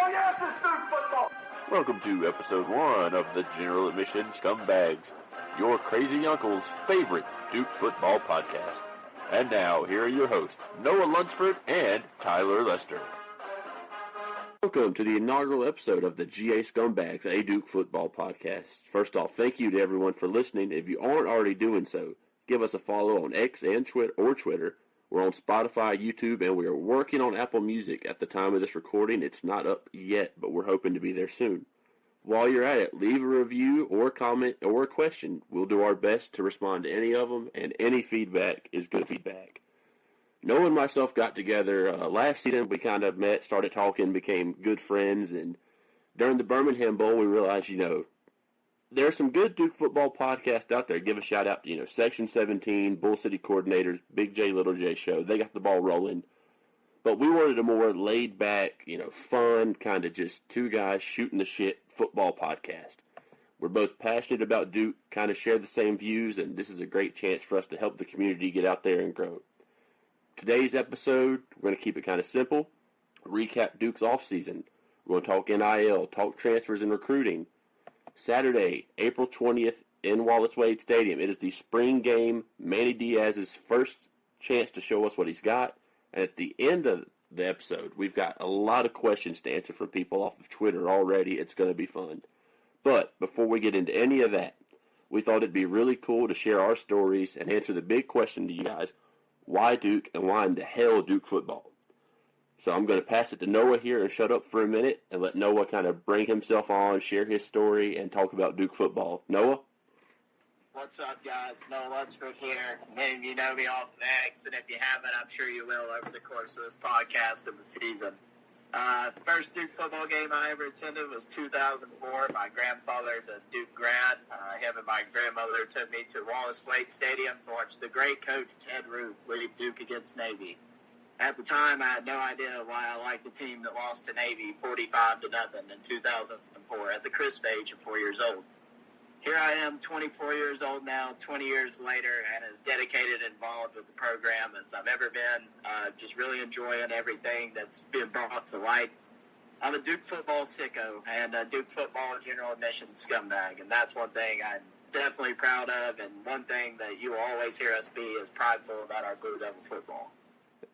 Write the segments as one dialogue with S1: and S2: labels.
S1: football. Yes, it's Duke football.
S2: Welcome to episode 1 of the General Admission Scumbags, your crazy uncle's favorite Duke football podcast. And now, here are your hosts, Noah Lunsford and Tyler Lester. Welcome to the inaugural episode of the GA Scumbags, a Duke football podcast. First off, thank you to everyone for listening. If you aren't already doing so, give us a follow on X and Twitter. We're on Spotify, YouTube, and we are working on Apple Music. At the time of this recording, it's not up yet, but we're hoping to be there soon. While you're at it, leave a review or a comment or a question. We'll do our best to respond to any of them, and any feedback is good feedback. Noah and myself got together last season. We kind of met, started talking, became good friends, and during the Birmingham Bowl, we realized, there are some good Duke football podcasts out there. Give a shout out to, Section 17, Bull City Coordinators, Big J, Little J Show. They got the ball rolling. But we wanted a more laid back, fun, kind of just two guys shooting the shit football podcast. We're both passionate about Duke, kind of share the same views, and this is a great chance for us to help the community get out there and grow. Today's episode, we're going to keep it kind of simple. Recap Duke's offseason. We're going to talk NIL, talk transfers and recruiting. Saturday, April 20th in Wallace Wade Stadium. It is the spring game, Manny Diaz's first chance to show us what he's got. And at the end of the episode, we've got a lot of questions to answer from people off of Twitter already. It's going to be fun. But before we get into any of that, we thought it'd be really cool to share our stories and answer the big question to you guys, why Duke and why in the hell Duke football? So I'm going to pass it to Noah here and shut up for a minute and let Noah kind of bring himself on, share his story, and talk about Duke football. Noah?
S3: What's up, guys? Noah Lunsford here. Many of you know me off of X, and if you haven't, I'm sure you will over the course of this podcast of the season. First Duke football game I ever attended was 2004. My grandfather's a Duke grad. Him and my grandmother took me to Wallace Wade Stadium to watch the great coach Ted Roof lead Duke against Navy. At the time, I had no idea why I liked the team that lost to Navy 45-0 in 2004 at the crisp age of 4 years old. Here I am, 24 years old now, 20 years later, and as dedicated and involved with the program as I've ever been. Just really enjoying everything that's been brought to light. I'm a Duke football sicko and a Duke football general admission scumbag, and that's one thing I'm definitely proud of, and one thing that you will always hear us be is prideful about our Blue Devil football.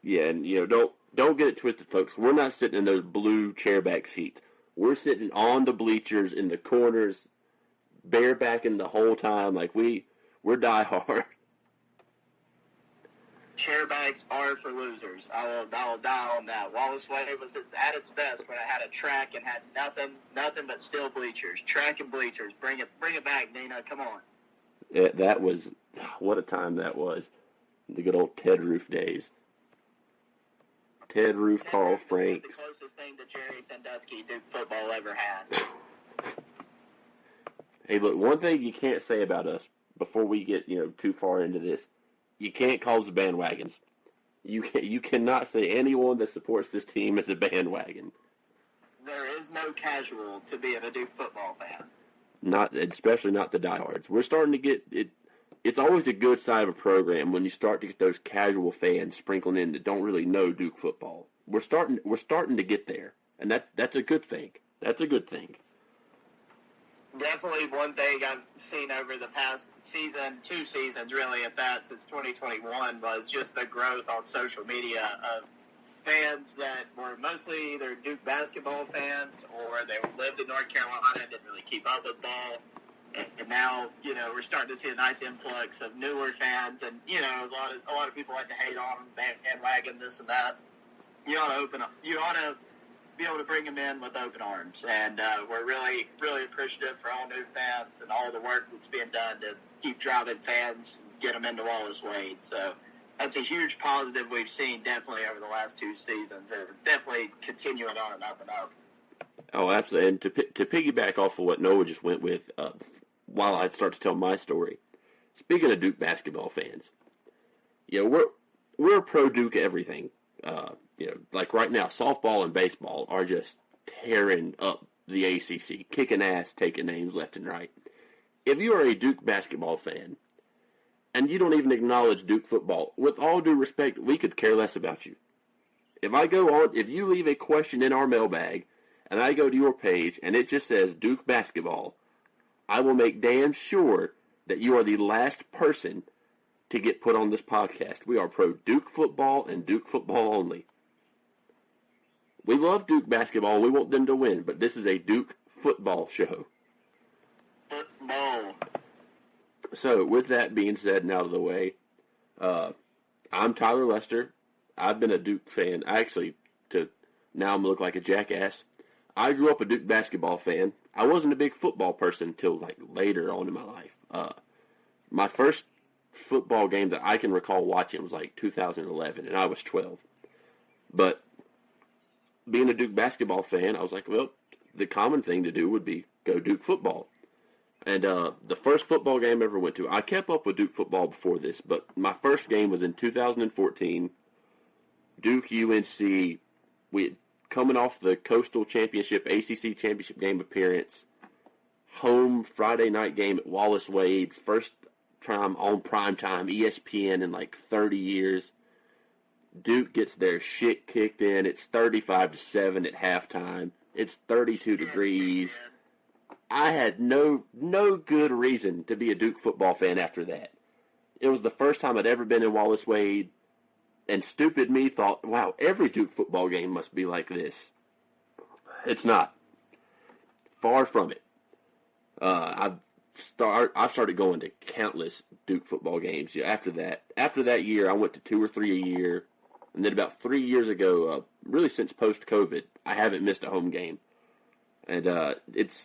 S2: Yeah, and don't get it twisted, folks. We're not sitting in those blue chairback seats. We're sitting on the bleachers in the corners, barebacking the whole time. Like we're diehard.
S3: Chairbacks are for losers. I will die on that. Wallace Wade was at its best when I had a track and had nothing but steel bleachers. Track and bleachers. Bring it back, Nina. Come on.
S2: Yeah, that was what a time that was. The good old Ted Roof days. Ted Roof, Carl Franks.
S3: The closest thing to Jerry Sandusky Duke football ever had.
S2: Hey, look, one thing you can't say about us before we get too far into this, you can't call us bandwagons. You cannot say anyone that supports this team is a bandwagon.
S3: There is no casual to being a Duke football fan.
S2: Especially not the diehards. We're starting to get it. It's always a good side of a program when you start to get those casual fans sprinkling in that don't really know Duke football. We're starting to get there, and that's a good thing. That's a good thing.
S3: Definitely one thing I've seen over the past season, 2 seasons really, at that, since 2021, was just the growth on social media of fans that were mostly either Duke basketball fans or they lived in North Carolina and didn't really keep up with ball. And now, we're starting to see a nice influx of newer fans, and, a lot of people like to hate on them, bandwagon, this and that. You ought to be able to bring them in with open arms, and we're really, really appreciative for all new fans and all the work that's being done to keep driving fans and get them into Wallace Wade. So that's a huge positive we've seen definitely over the last 2 seasons, and it's definitely continuing on and up and up.
S2: Oh, absolutely. And to piggyback off of what Noah just went with, while I start to tell my story, speaking of Duke basketball fans, we're pro Duke everything. Like right now, softball and baseball are just tearing up the ACC, kicking ass, taking names left and right. If you are a Duke basketball fan and you don't even acknowledge Duke football, with all due respect, we could care less about you. If you leave a question in our mailbag and I go to your page and it just says Duke basketball, I will make damn sure that you are the last person to get put on this podcast. We are pro Duke football and Duke football only. We love Duke basketball. We want them to win, but this is a Duke football show.
S3: Football.
S2: So, with that being said and out of the way, I'm Tyler Lester. I've been a Duke fan. Now I'm look like a jackass. I grew up a Duke basketball fan. I wasn't a big football person until like later on in my life. My first football game that I can recall watching was like 2011, and I was 12. But being a Duke basketball fan, I was like, well, the common thing to do would be go Duke football. And the first football game I ever went to, I kept up with Duke football before this, but my first game was in 2014. Duke UNC. We had coming off the Coastal Championship, ACC Championship game appearance, home Friday night game at Wallace Wade, first time on primetime ESPN in like 30 years. Duke gets their shit kicked in. It's 35-7 at halftime. It's 32 degrees. I had no good reason to be a Duke football fan after that. It was the first time I'd ever been in Wallace Wade, and stupid me thought, wow, every Duke football game must be like this. It's not. Far from it. I've started going to countless Duke football games. After that year, I went to 2 or 3 a year, and then about 3 years ago, really since post-COVID, I haven't missed a home game. And it's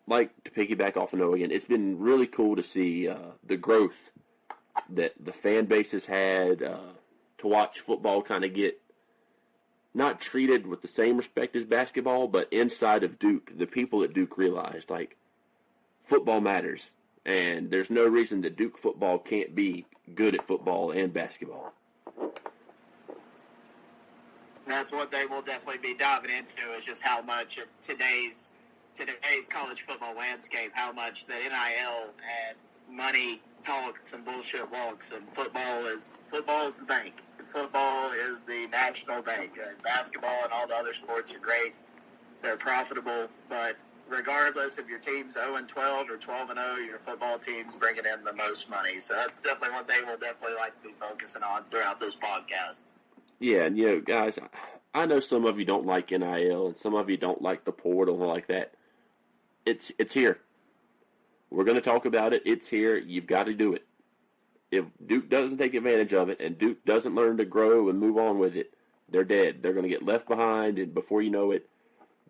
S2: like, to piggyback off of Noah again, it's been really cool to see the growth that the fan base has had, to watch football kind of get not treated with the same respect as basketball, but inside of Duke, the people at Duke realized, like, football matters, and there's no reason that Duke football can't be good at football and basketball.
S3: That's what they will definitely be diving into, is just how much of today's college football landscape, how much the NIL and money talks and bullshit walks, and football is the bank. Football is the national bank. Basketball and all the other sports are great. They're profitable, but regardless if your team's 0-12 or 12-0, your football team's bringing in the most money. So that's definitely what they will definitely like to be focusing on throughout this podcast.
S2: Yeah, and guys, I know some of you don't like NIL, and some of you don't like the portal and like that. It's here. We're going to talk about it. It's here. You've got to do it. If Duke doesn't take advantage of it and Duke doesn't learn to grow and move on with it, they're dead. They're going to get left behind, and before you know it,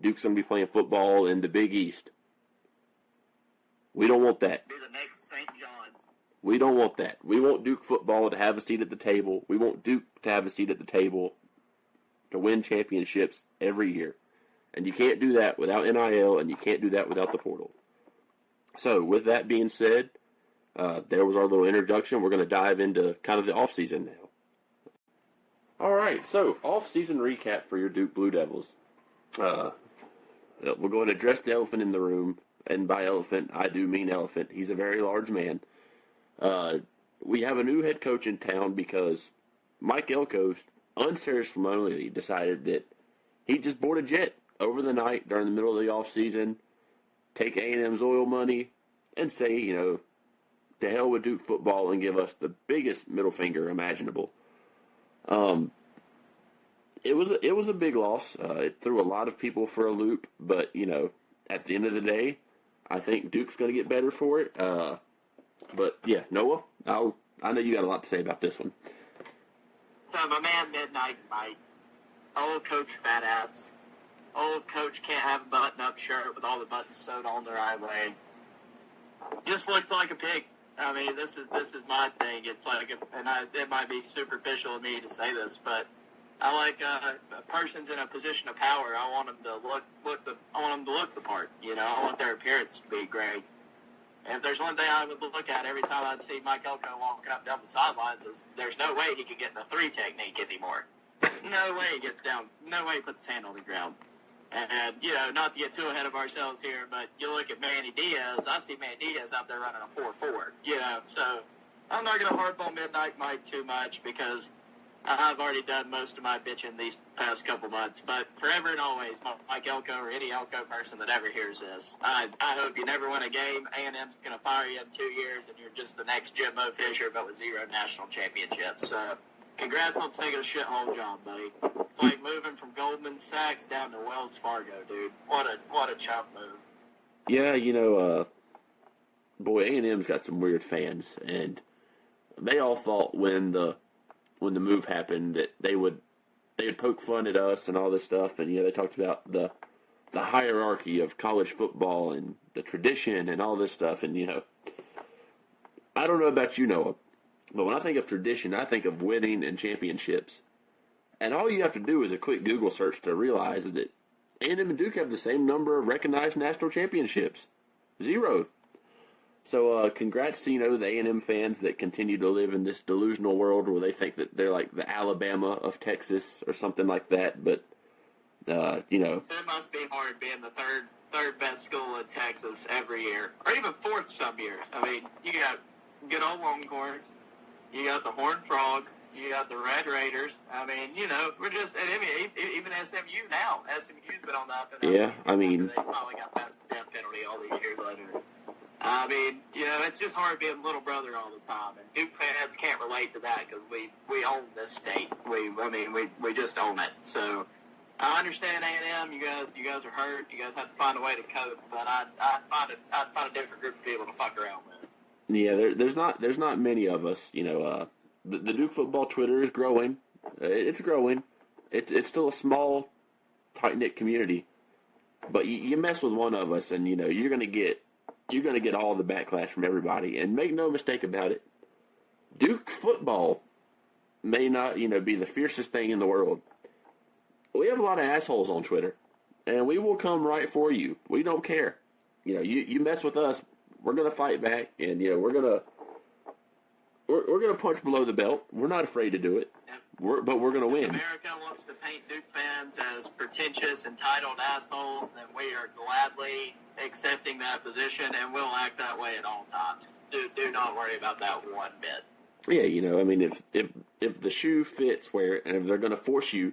S2: Duke's going to be playing football in the Big East. We don't want that.
S3: Be the next St. John's.
S2: We don't want that. We want Duke football to have a seat at the table. We want Duke to have a seat at the table to win championships every year. And you can't do that without NIL, and you can't do that without the portal. So, with that being said, there was our little introduction. We're going to dive into kind of the offseason now. All right, so offseason recap for your Duke Blue Devils. We're going to address the elephant in the room, and by elephant, I do mean elephant. He's a very large man. We have a new head coach in town because Mike Elko unceremoniously decided that he'd just board a jet over the night during the middle of the offseason, take A&M's oil money, and say, to hell with Duke football, and give us the biggest middle finger imaginable. It was a big loss. It threw a lot of people for a loop, but at the end of the day, I think Duke's going to get better for it. But yeah, Noah, I know you got a lot to say about this one.
S3: So my man Midnight Mike, old coach fat ass, old coach can't have a button-up shirt with all the buttons sewed on the right way. Just looked like a pig. I mean, this is my thing. It's like, it might be superficial of me to say this, but I like a person's in a position of power. I want them to look the part. I want their appearance to be great. And if there's one thing I would look at every time I'd see Mike Elko walking up down the sidelines, is there's no way he could get in the 3 technique anymore. No way he gets down. No way he puts his hand on the ground. And, not to get too ahead of ourselves here, but you look at Manny Diaz, I see Manny Diaz out there running a 4.4, so I'm not going to harp on Midnight Mike too much, because I've already done most of my bitching these past couple months, but forever and always, Mike Elko or any Elko person that ever hears this, I hope you never win a game. A&M's going to fire you in 2 years, and you're just the next Jimbo Fisher, but with 0 national championships. Congrats on taking a shithole job, buddy. It's like moving from Goldman Sachs down to Wells Fargo, dude. What a chump move.
S2: Yeah, boy, A&M's got some weird fans, and they all thought when the move happened that they would poke fun at us and all this stuff, and they talked about the hierarchy of college football and the tradition and all this stuff, and I don't know about you, Noah, but when I think of tradition, I think of winning and championships, and all you have to do is a quick Google search to realize that A&M and Duke have the same number of recognized national championships, 0. So, congrats to, the A&M fans that continue to live in this delusional world where they think that they're like the Alabama of Texas or something like that, but,
S3: It must be hard being the third best school in Texas every year, or even fourth some years. I mean, you got good old Longhorns, you got the Horned Frogs, you got the Red Raiders. I mean, we're just, and I mean, even SMU now. SMU's been on the up and up.
S2: Yeah, I mean,
S3: they probably got past the death penalty all these years later. I mean, it's just hard being little brother all the time, and Duke fans can't relate to that because we own this state. We just own it. So I understand A&M. You guys are hurt. You guys have to find a way to cope. But I'd find a different group of people to fuck around with.
S2: Yeah, there's not many of us. The Duke football Twitter is growing. It's growing. It's still a small, tight-knit community. But you mess with one of us, and you're gonna get all the backlash from everybody. And make no mistake about it, Duke football may not be the fiercest thing in the world. We have a lot of assholes on Twitter, and we will come right for you. We don't care. You mess with us, we're gonna fight back, and we're gonna punch below the belt. We're not afraid to do it. But we're gonna win.
S3: America wants to paint Duke fans as pretentious, entitled assholes, then we are gladly accepting that position, and we'll act that way at all times. Do not worry about that one bit.
S2: Yeah, I mean, if the shoe fits and if they're gonna force you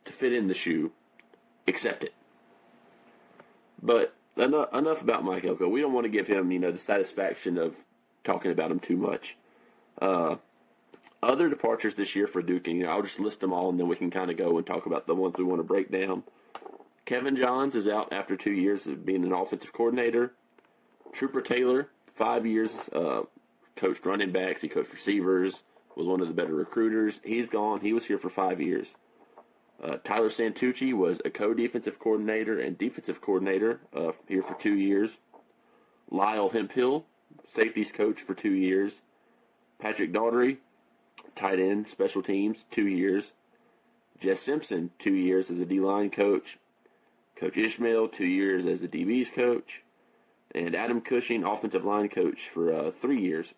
S2: to fit in the shoe, accept it. But enough about Mike Elko. We don't want to give him, the satisfaction of talking about him too much. Other departures this year for Duke, and I'll just list them all, and then we can kind of go and talk about the ones we want to break down. Kevin Johns is out after 2 years of being an offensive coordinator. Trooper Taylor, 5 years, coached running backs, he coached receivers, was one of the better recruiters. He's gone. He was here for 5 years. Tyler Santucci was a co-defensive coordinator and defensive coordinator here for 2 years. Lyle Hemphill, safeties coach for 2 years. Patrick Daugherty, tight end, special teams, 2 years. Jess Simpson, 2 years as a D-line coach. Coach Ishmael, 2 years as a DB's coach. And Adam Cushing, offensive line coach for 3 years.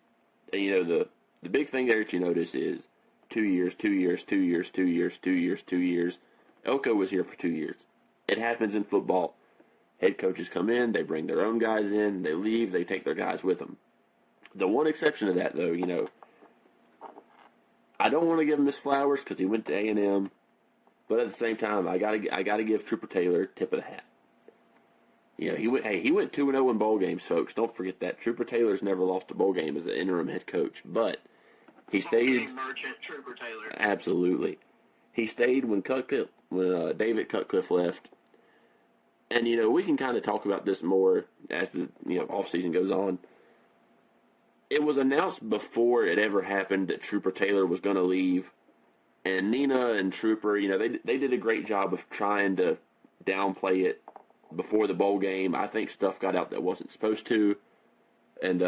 S2: And, the big thing there that you notice is 2 years, 2 years, 2 years, 2 years, 2 years, 2 years. Elko was here for 2 years. It happens in football. Head coaches come in, they bring their own guys in, they leave, they take their guys with them. The one exception to that, though, I don't want to give him his flowers because he went to A&M, but at the same time, I gotta give Trooper Taylor tip of the hat. He went 2-0 in bowl games, folks. Don't forget that. Trooper Taylor's never lost a bowl game as an interim head coach, but he stayed.
S3: Merchant Trooper Taylor.
S2: Absolutely, he stayed when David Cutcliffe left, and we can kind of talk about this more as the off season goes on. It was announced before it ever happened that Trooper Taylor was going to leave, and Nina and Trooper, they did a great job of trying to downplay it before the bowl game. I think stuff got out that wasn't supposed to, and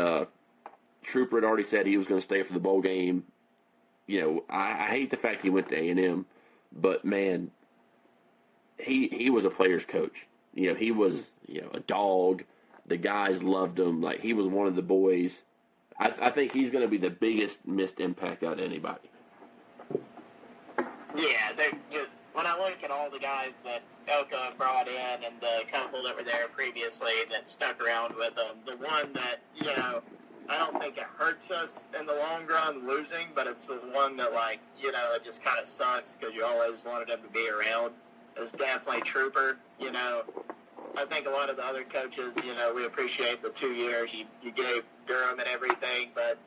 S2: Trooper had already said he was going to stay for the bowl game. I hate the fact he went to A&M, but man, he was a player's coach. He was a dog. The guys loved him. Like, he was one of the boys. I think he's going to be the biggest missed impact out of anybody.
S3: Yeah, when I look at all the guys that Elko brought in and the couple that were there previously that stuck around with him, the one that, I don't think it hurts us in the long run losing, but it's the one that, like, you know, it just kind of sucks because you always wanted him to be around. It's definitely Trooper. You know, I think a lot of the other coaches, you know, we appreciate the 2 years you gave Durham and everything, but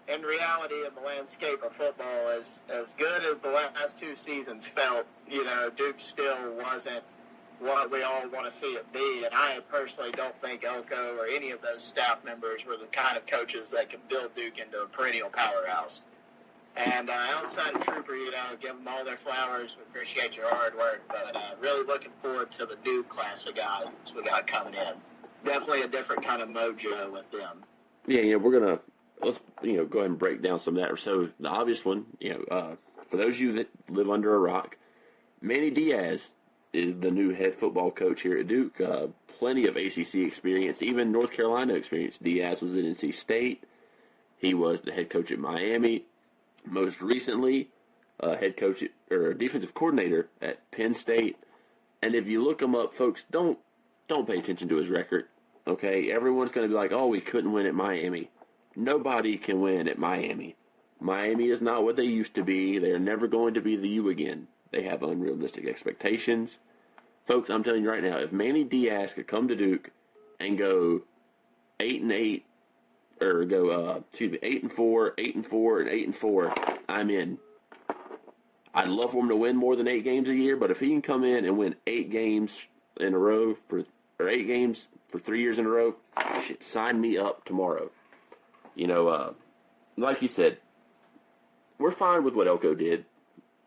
S3: in reality, in the landscape of football, as good as the last 2 seasons felt, you know, Duke still wasn't what we all want to see it be. And I personally don't think Elko or any of those staff members were the kind of coaches that could build Duke into a perennial powerhouse. And outside of Trooper, you know, give them all their flowers. We appreciate your hard work. But really looking forward to the new class of guys we got coming in. Definitely a different kind of mojo with them.
S2: Yeah, let's go ahead and break down some of that. So the obvious one, for those of you that live under a rock, Manny Diaz is the new head football coach here at Duke. Plenty of ACC experience, even North Carolina experience. Diaz was at NC State. He was the head coach at Miami. Most recently, head coach or defensive coordinator at Penn State. And if you look him up, folks, don't pay attention to his record. Okay, everyone's going to be like, oh, we couldn't win at Miami. Nobody can win at Miami. Miami is not what they used to be. They are never going to be the U again. They have unrealistic expectations. Folks, I'm telling you right now, if Manny Diaz could come to Duke and go 8-8, or go 8-4, 8-4, and 8-4, I'm in. I'd love for him to win more than 8 games a year, but if he can come in and win 8 games in a row or 8 games for 3 years in a row, shit, sign me up tomorrow. Like you said, we're fine with what Elko did.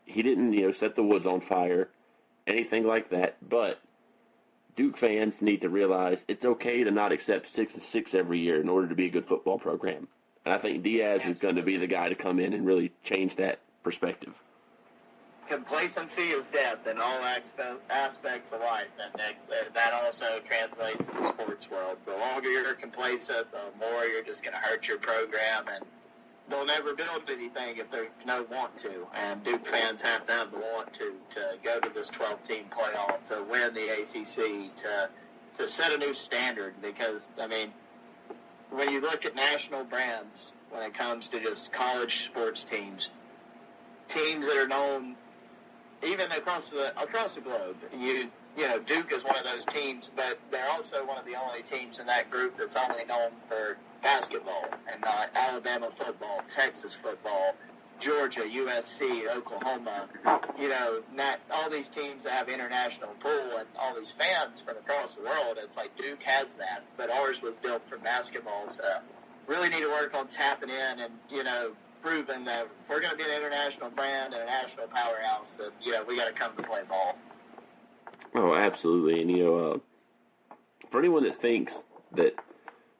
S2: He didn't, set the woods on fire, anything like that. But Duke fans need to realize it's okay to not accept 6-6 every year in order to be a good football program. And I think Diaz is going to be the guy to come in and really change that perspective.
S3: Complacency is death in all aspects of life, and that also translates in the sports world. The longer you're complacent, the more you're just going to hurt your program, and they'll never build anything if there's no want to. And Duke fans have to have the want to go to this 12-team playoff, to win the ACC, to set a new standard. Because, I mean, when you look at national brands, when it comes to just college sports teams that are known even across the globe, Duke is one of those teams, but they're also one of the only teams in that group that's only known for basketball and not Alabama football, Texas football, Georgia, USC, Oklahoma. All these teams that have international pull and all these fans from across the world. It's like Duke has that, but ours was built for basketball. So really need to work on tapping in and, proving that if we're going to be an international brand and a national powerhouse, that, we got to come to play ball.
S2: Oh, absolutely. And, for anyone that thinks that,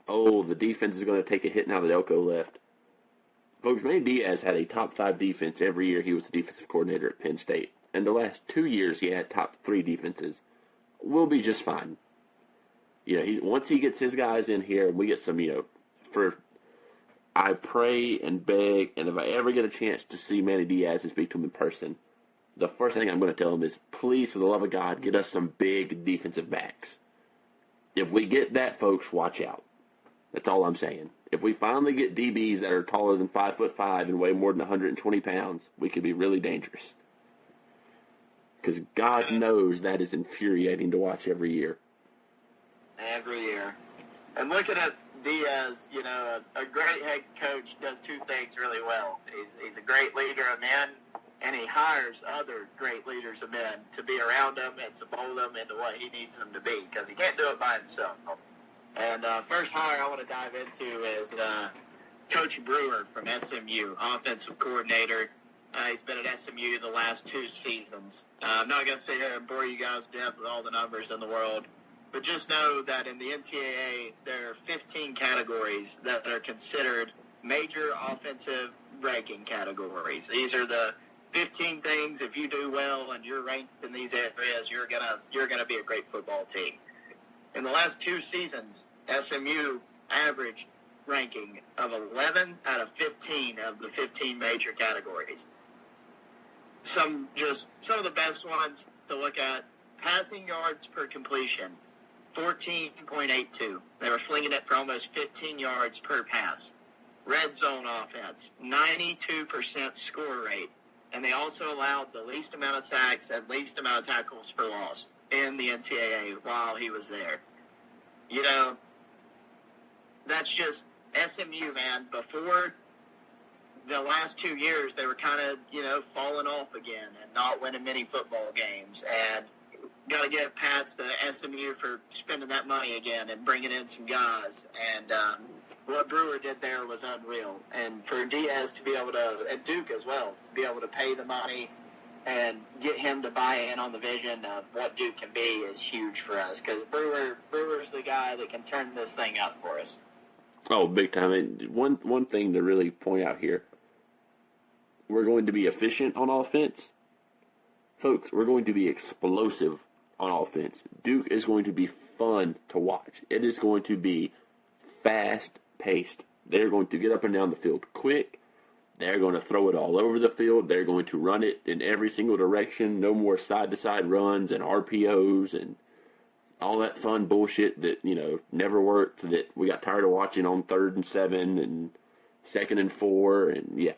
S2: the defense is going to take a hit now that Elko left, folks, Manny Diaz had a top 5 defense every year he was the defensive coordinator at Penn State. And the last 2 years, he had top 3 defenses. We'll be just fine. Once he gets his guys in here, and we get some, I pray and beg, and if I ever get a chance to see Manny Diaz and speak to him in person, the first thing I'm going to tell him is, please, for the love of God, get us some big defensive backs. If we get that, folks, watch out. That's all I'm saying. If we finally get DBs that are taller than 5'5" and weigh more than 120 pounds, we could be really dangerous. Because God knows that is infuriating to watch every year.
S3: Every year. And looking at Diaz, a great head coach does 2 things really well. He's a great leader of men, and he hires other great leaders of men to be around him and to mold them into what he needs them to be, because he can't do it by himself. And first hire I want to dive into is Coach Brewer from SMU, offensive coordinator. He's been at SMU the last 2 seasons. I'm not going to sit here and bore you guys to death with all the numbers in the world, but just know that in the NCAA, there are 15 categories that are considered major offensive ranking categories. These are the 15 things, if you do well and you're ranked in these areas, you're gonna be a great football team. In the last 2 seasons, SMU averaged ranking of 11 out of 15 of the 15 major categories. Some of the best ones to look at: passing yards per completion, 14.82. They were flinging it for almost 15 yards per pass. red zone offense, 92% score rate, and they also allowed the least amount of sacks and least amount of tackles for loss in the NCAA while he was there. You know, that's just SMU, man. Before the last 2 years, they were kind of, falling off again and not winning many football games. And got to give pats to SMU for spending that money again and bringing in some guys. And what Brewer did there was unreal. And for Diaz to be able to, and Duke as well, to be able to pay the money and get him to buy in on the vision of what Duke can be is huge for us. Because Brewer's the guy that can turn this thing up for us.
S2: Oh, big time. And one thing to really point out here, we're going to be efficient on offense. Folks, we're going to be explosive on offense. Duke is going to be fun to watch. It is going to be fast-paced. They're going to get up and down the field quick. They're going to throw it all over the field. They're going to run it in every single direction. No more side-to-side runs and RPOs and all that fun bullshit that, never worked, that we got tired of watching on 3rd and 7 and 2nd and 4. And, yeah,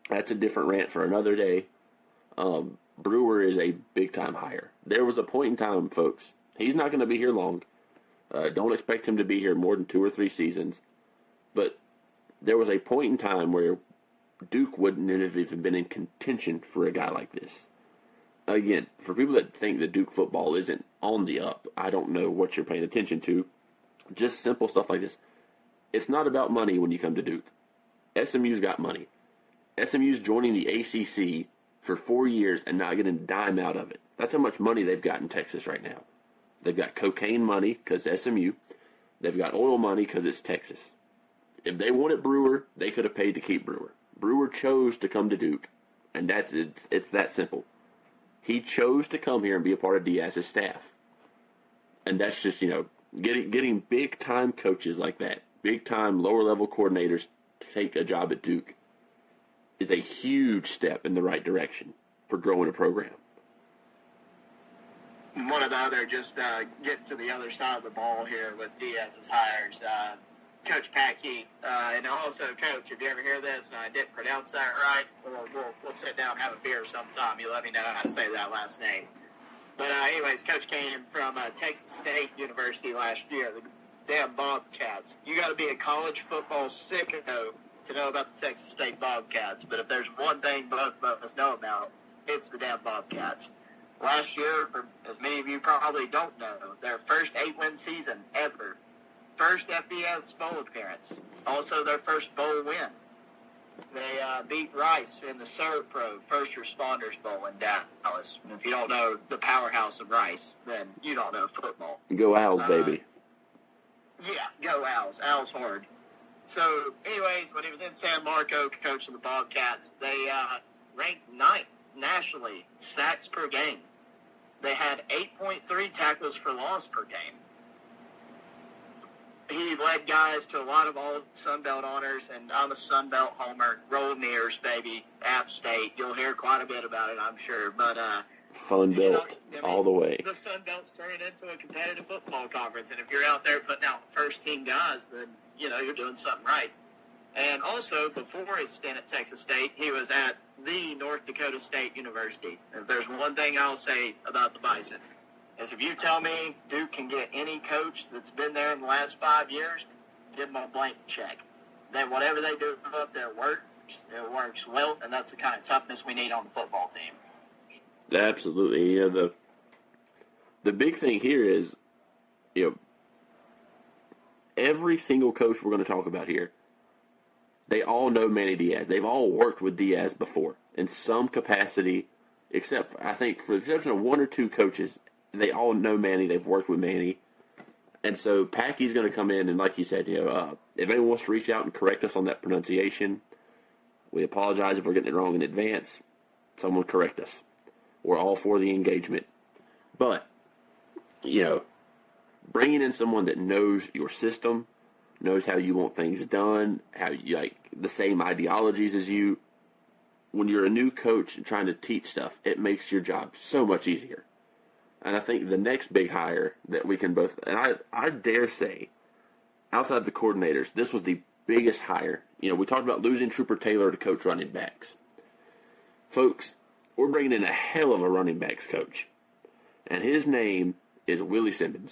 S2: that's a different rant for another day. Brewer is a big-time hire. There was a point in time, folks, he's not going to be here long. Don't expect him to be here more than 2 or 3 seasons. But there was a point in time where Duke wouldn't have even been in contention for a guy like this. Again, for people that think that Duke football isn't on the up, I don't know what you're paying attention to. Just simple stuff like this. It's not about money when you come to Duke. SMU's got money. SMU's joining the ACC for 4 years and not getting a dime out of it. That's how much money they've got in Texas right now. They've got cocaine money because SMU. They've got oil money because it's Texas. If they wanted Brewer, they could have paid to keep Brewer. Brewer chose to come to Duke, and it's that simple. He chose to come here and be a part of Diaz's staff. And that's just, getting big-time coaches like that, big-time lower-level coordinators to take a job at Duke is a huge step in the right direction for growing a program.
S3: One of the other, just get to the other side of the ball here with Diaz's hires, Coach Packey, and also, Coach, if you ever hear this and I didn't pronounce that right, we'll sit down and have a beer sometime. You let me know how to say that last name. But anyways, Coach came from Texas State University last year, the damn Bobcats. You got to be a college football sicko to know about the Texas State Bobcats. But if there's one thing both of us know about, it's the damn Bobcats. Last year, for as many of you probably don't know, their first 8-win season ever. First FBS bowl appearance. Also their first bowl win. They beat Rice in the Servpro First Responders Bowl in Dallas. And if you don't know the powerhouse of Rice, then you don't know football.
S2: Go Owls, baby.
S3: Yeah, go Owls. Owls hard. So, anyways, when he was in San Marco coaching the Bobcats, they ranked 9th nationally, sacks per game. They had 8.3 tackles for loss per game. He led guys to a lot of all Sunbelt honors, and I'm a Sunbelt homer. Roll Nears, baby. App State. You'll hear quite a bit about it, I'm sure. But
S2: Fun Belt all the way.
S3: The Sunbelt's turning into a competitive football conference, and if you're out there putting out first-team guys, then, you're doing something right. And also, before his stint at Texas State, he was at the North Dakota State University. If there's one thing I'll say about the Bison, is if you tell me Duke can get any coach that's been there in the last 5 years, give them a blank check. Then whatever they do up there works. It works well, and that's the kind of toughness we need on the football team.
S2: Absolutely. The big thing here is, every single coach we're going to talk about here, they all know Manny Diaz. They've all worked with Diaz before in some capacity, except for, I think, for the exception of 1 or 2 coaches, they all know Manny. They've worked with Manny. And so Packey's going to come in, and like you said, if anyone wants to reach out and correct us on that pronunciation, we apologize if we're getting it wrong in advance. Someone correct us. We're all for the engagement. But, bringing in someone that knows your system, knows how you want things done, how you like the same ideologies as you. When you're a new coach and trying to teach stuff, it makes your job so much easier. And I think the next big hire that we can both, and I dare say, outside the coordinators, this was the biggest hire. We talked about losing Trooper Taylor to coach running backs. Folks, we're bringing in a hell of a running backs coach. And his name is Willie Simmons.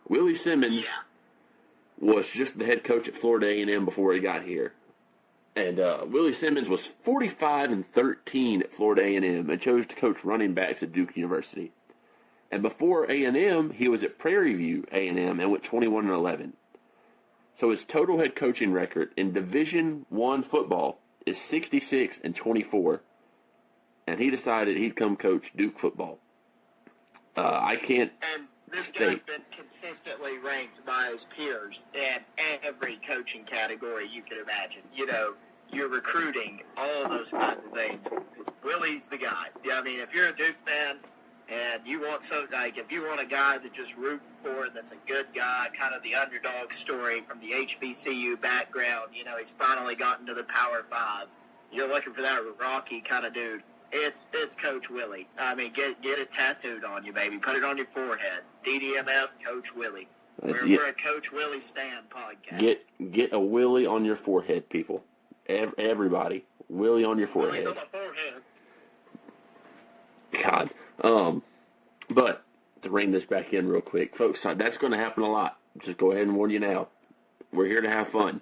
S2: Willie Simmons was just the head coach at Florida A&M before he got here. And Willie Simmons was 45-13 at Florida A&M and chose to coach running backs at Duke University. And before A&M, he was at Prairie View A&M and went 21-11. So his total head coaching record in Division I football is 66-24. And he decided he'd come coach Duke football. I can't
S3: And this
S2: state.
S3: guy's been consistently ranked by his peers in every coaching category you could imagine. You're recruiting, all those kinds of things. Willie's the guy. I mean, if you're a Duke fan and you want if you want a guy to just root for that's a good guy, kind of the underdog story from the HBCU background, he's finally gotten to the Power 5. You're looking for that Rocky kind of dude. It's Coach Willie. I mean, get it tattooed on you, baby. Put it on your forehead. DDMF, Coach Willie. We're a Coach Willie Stan podcast.
S2: Get a Willie on your forehead, people. Everybody, Willie on your forehead.
S3: Willie's on my forehead.
S2: God. But to bring this back in real quick, folks, that's going to happen a lot. Just go ahead and warn you now. We're here to have fun.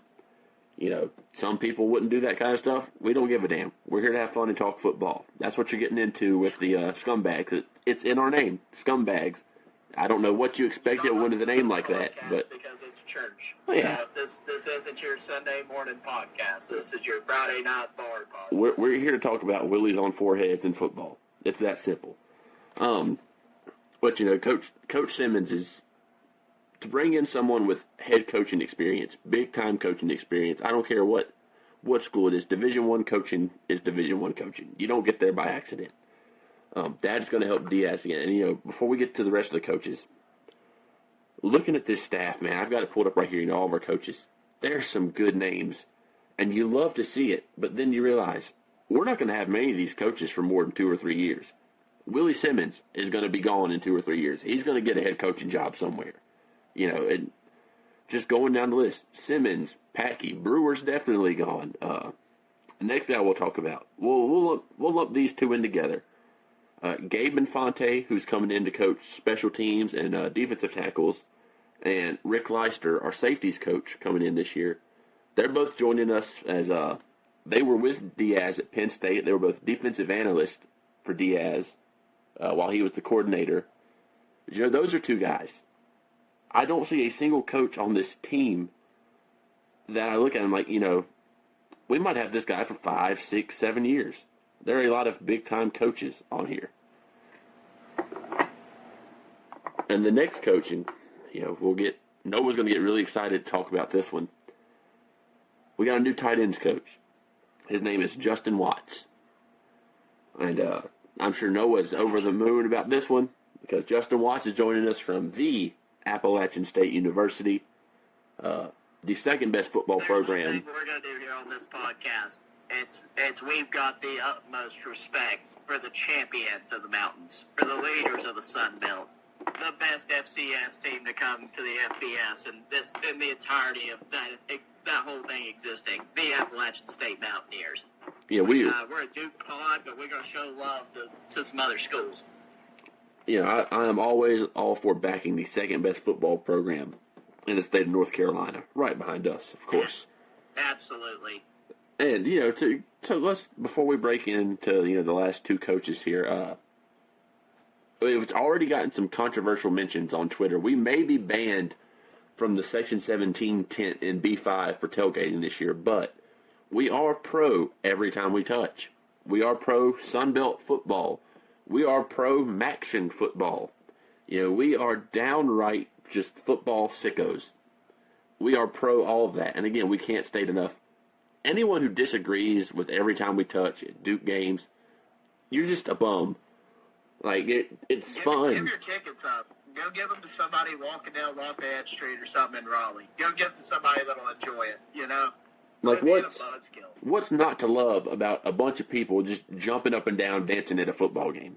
S2: Some people wouldn't do that kind of stuff. We don't give a damn. We're here to have fun and talk football. That's what you're getting into with the scumbags. It's in our name, scumbags. I don't know what you expected with a name like that, but
S3: because it's church.
S2: Oh, yeah.
S3: This isn't your Sunday morning podcast. This is your Friday night bar podcast.
S2: We're here to talk about Willies on foreheads in football. It's that simple. But Coach Simmons is to bring in someone with head coaching experience, big time coaching experience. I don't care what school it is. Division I coaching is Division I coaching. You don't get there by accident. That's going to help Diaz again. And before we get to the rest of the coaches, looking at this staff, man, I've got it pulled up right here. All of our coaches. There's some good names, and you love to see it. But then you realize we're not going to have many of these coaches for more than 2 or 3 years. Willie Simmons is going to be gone in 2 or 3 years. He's going to get a head coaching job somewhere. And just going down the list, Simmons, Packey, Brewer's definitely gone. Next guy we'll talk about. We'll lump these two in together. Gabe Infante, who's coming in to coach special teams and defensive tackles, and Rick Leister, our safeties coach, coming in this year. They're both joining us as they were with Diaz at Penn State. They were both defensive analysts for Diaz while he was the coordinator. Those are two guys. I don't see a single coach on this team that I look at and I'm like, we might have this guy for 5, 6, 7 years. There are a lot of big-time coaches on here. And the next coaching, Noah's going to get really excited to talk about this one. We got a new tight ends coach. His name is Justin Watts. And I'm sure Noah's over the moon about this one because Justin Watts is joining us from the Appalachian State University, the second best football program.
S3: Thing we're going to do here on this podcast. It's we've got the utmost respect for the champions of the mountains, for the leaders of the Sun Belt, the best FCS team to come to the FBS, and the entirety of that whole thing existing, the Appalachian State Mountaineers.
S2: Yeah,
S3: we're a Duke pod, but we're going to show love to some other schools.
S2: I am always all for backing the second best football program in the state of North Carolina, right behind us, of course.
S3: Absolutely.
S2: And so let's before we break into the last two coaches here, it's already gotten some controversial mentions on Twitter. We may be banned from the Section 17 tent in B5 for tailgating this year, but we are pro every time we touch. We are pro Sunbelt football. We are pro Maction football. We are downright just football sickos. We are pro all of that. And again, we can't state enough. Anyone who disagrees with every time we touch at Duke games, you're just a bum. Like, it's fun.
S3: Give your tickets up. Go give them to somebody walking down Lafayette Street or something in Raleigh. Go give them to somebody that'll enjoy it,
S2: Like, what's not to love about a bunch of people just jumping up and down, dancing at a football game?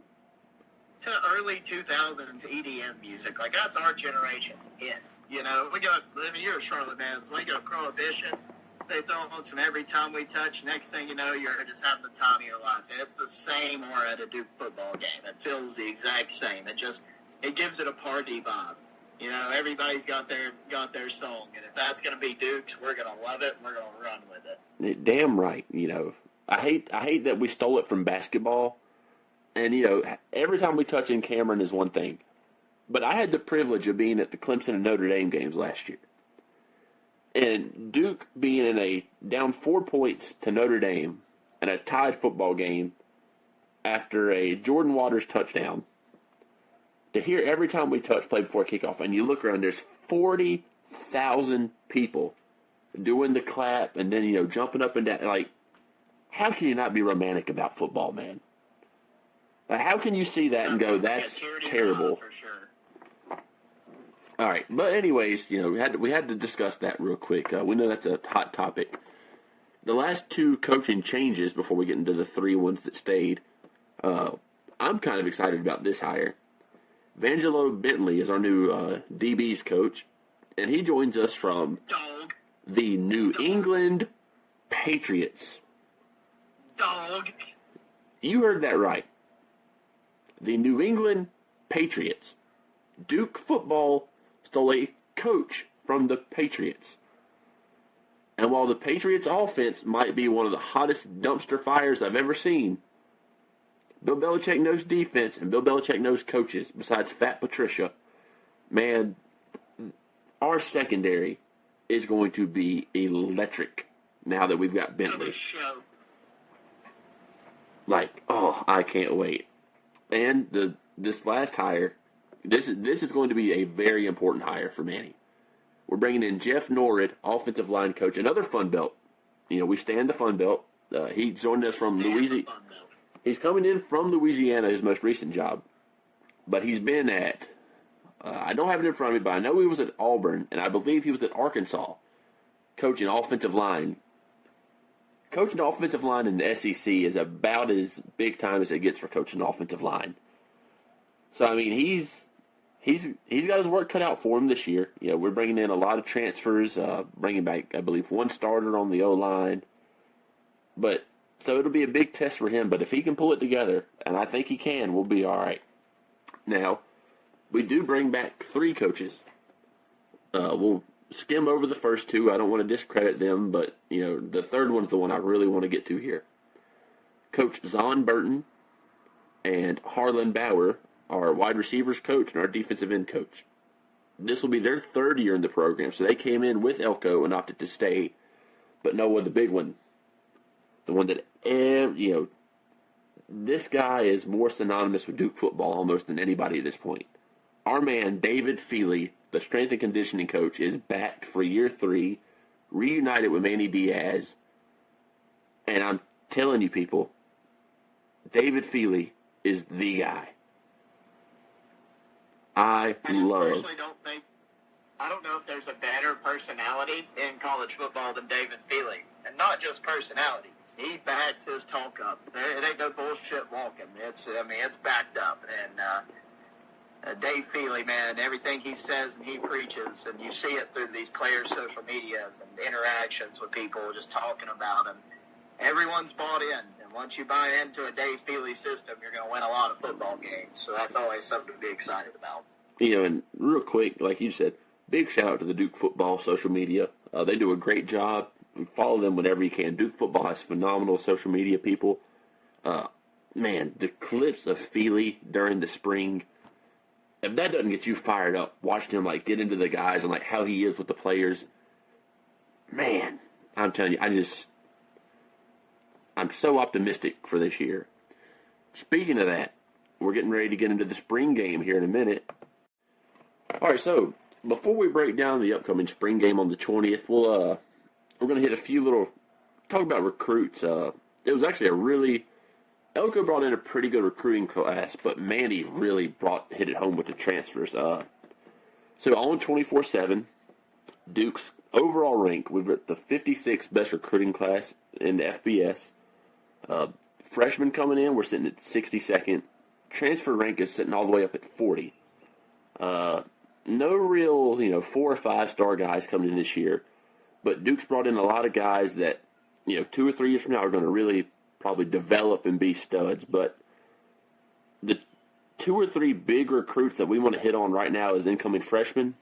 S3: to early 2000s EDM music. Like, that's our generation's hit. You know, you're a Charlotte man. We go Prohibition. They throw on some Every Time We Touch. Next thing you know, you're just having the time of your life. And it's the same aura at a Duke football game. It feels the exact same. It gives it a party vibe. You know, everybody's got their song. And if that's going to be Duke's, we're going to love it. And we're going to run with it.
S2: Damn right. You know, I hate that we stole it from basketball. And, you know, every time we touch in Cameron is one thing. But I had the privilege of being at the Clemson and Notre Dame games last year. And Duke being in a down 4 points to Notre Dame and a tied football game after a Jordan Waters touchdown, to hear Every Time We Touch play before kickoff, and you look around, there's 40,000 people doing the clap and then, you know, jumping up and down. Like, how can you not be romantic about football, man? Like, how can you see that and go, that's terrible?
S3: For sure.
S2: All right, but anyways, you know, we had to discuss that real quick. We know that's a hot topic. The last two coaching changes before we get into the three ones that stayed, I'm kind of excited about this hire. Vangelo Bentley is our new DB's coach, and he joins us from the New England Patriots. You heard that right. The New England Patriots. Duke football stole a coach from the Patriots. And while the Patriots offense might be one of the hottest dumpster fires I've ever seen, Bill Belichick knows defense and Bill Belichick knows coaches besides Fat Patricia. Man, our secondary is going to be electric now that we've got Bentley. Like, oh, I can't wait. And this last hire, this is going to be a very important hire for Manny. We're bringing in Jeff Norrid, offensive line coach, another Fun Belt. You know, we stand the Fun Belt. He joined us from Louisiana. He's coming in from Louisiana, his most recent job. But he's been at, I don't have it in front of me, but I know he was at Auburn, and I believe he was at Arkansas, coaching offensive line. Coaching offensive line in the SEC is about as big time as it gets for coaching offensive line. So, I mean, he's got his work cut out for him this year. You know, we're bringing in a lot of transfers, bringing back, I believe, one starter on the O-line. But, so it'll be a big test for him. But if he can pull it together, and I think he can, we'll be all right. Now, we do bring back three coaches. We'll skim over the first two. I don't want to discredit them, but, you know, the third one's the one I really want to get to here. Coach Zon Burton and Harlan Bauer, our wide receivers coach and our defensive end coach. This will be their third year in the program, so they came in with Elko and opted to stay. But no, the big one, the one that, you know, this guy is more synonymous with Duke football almost than anybody at this point. Our man, David Feely, the strength and conditioning coach, is back for year 3, reunited with Manny Diaz. And I'm telling you, people, David Feely is the guy. I
S3: don't know if there's a better personality in college football than David Feely. And not just personality. He backs his talk up. It ain't no bullshit walking. It's backed up. And Dave Feely, man, everything he says and he preaches, and you see it through these players' social medias and interactions with people just talking about him. Everyone's bought in. And once you buy into a Dave Feely system, you're going to win a lot of football games. So that's always something to be excited about.
S2: You know, and real quick, like you said, big shout out to the Duke football social media. They do a great job. Follow them whenever you can. Duke football has phenomenal social media people. Man, the clips of Feely during the spring, if that doesn't get you fired up, watching him like get into the guys and like how he is with the players, man, I'm telling you, I'm so optimistic for this year. Speaking of that, we're getting ready to get into the spring game here in a minute. All right, so before we break down the upcoming spring game on the 20th, we're going to hit a few little, talk about recruits. It was actually Elko brought in a pretty good recruiting class, but Manny really hit it home with the transfers. So on 24/7, Duke's overall rank, we've got the 56th best recruiting class in the FBS. Freshmen coming in, we're sitting at 62nd. transfer rank is sitting all the way up at 40. No real, 4 or 5 star guys coming in this year, but Duke's brought in a lot of guys that, 2 or 3 years from now are going to really probably develop and be studs. But the 2 or 3 big recruits that we want to hit on right now as incoming freshmen,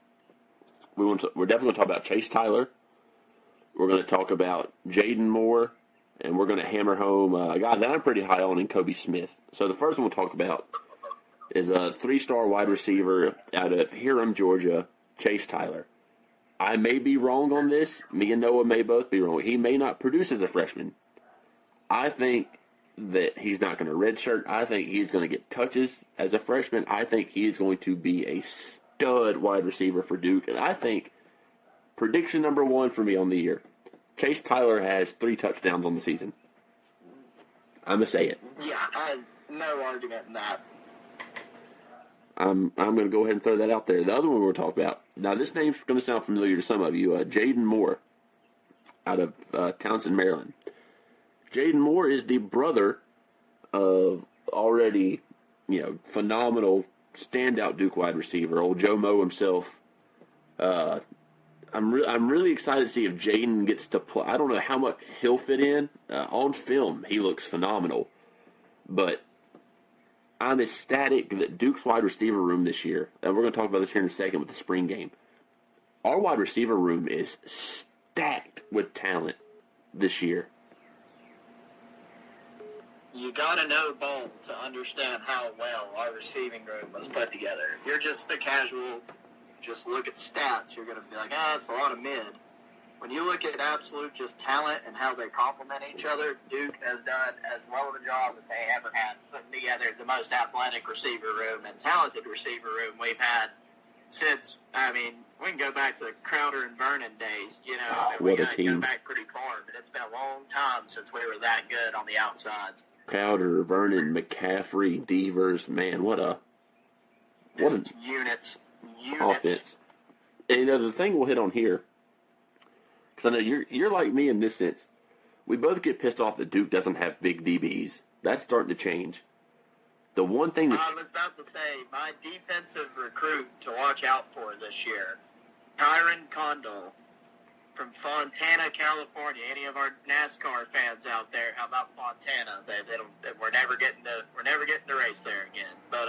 S2: we're definitely going to talk about Chase Tyler. We're going to talk about Jaden Moore, and we're going to hammer home a guy that I'm pretty high on in Kobe Smith. So the first one we'll talk about is a 3-star wide receiver out of Hiram, Georgia, Chase Tyler. I may be wrong on this. Me and Noah may both be wrong. He may not produce as a freshman. I think that he's not going to redshirt. I think he's going to get touches as a freshman. I think he is going to be a stud wide receiver for Duke. And I think prediction number 1 for me on the year, Chase Tyler has 3 touchdowns on the season. I'm going to say it.
S3: Yeah, I have no argument in that.
S2: I'm going to go ahead and throw that out there. The other one we're talking about. Now, this name's going to sound familiar to some of you. Jaden Moore out of Townsend, Maryland. Jaden Moore is the brother of already, phenomenal standout Duke wide receiver, old Joe Mo himself. I'm really excited to see if Jaden gets to play. I don't know how much he'll fit in. On film, he looks phenomenal. But I'm ecstatic that Duke's wide receiver room this year, and we're going to talk about this here in a second with the spring game, our wide receiver room is stacked with talent this year.
S3: You got to know ball to understand how well our receiving room was put together. If you're just a casual, just look at stats, you're going to be like, it's a lot of mid. When you look at absolute just talent and how they complement each other, Duke has done as well of a job as they ever had putting together the most athletic receiver room and talented receiver room we've had since, we can go back to the Crowder and Vernon days, we got to go back pretty far, but it's been a long time since we were that good on the outsides.
S2: Crowder, Vernon, McCaffrey, Devers, man, what a
S3: units
S2: offense. And the thing we'll hit on here, because I know you're like me in this sense. We both get pissed off that Duke doesn't have big DBs. That's starting to change. The one thing
S3: I was about to say, my defensive recruit to watch out for this year, Tyron Condell from Fontana, California. Any of our NASCAR fans out there? How about Fontana? We're never getting to race there again. But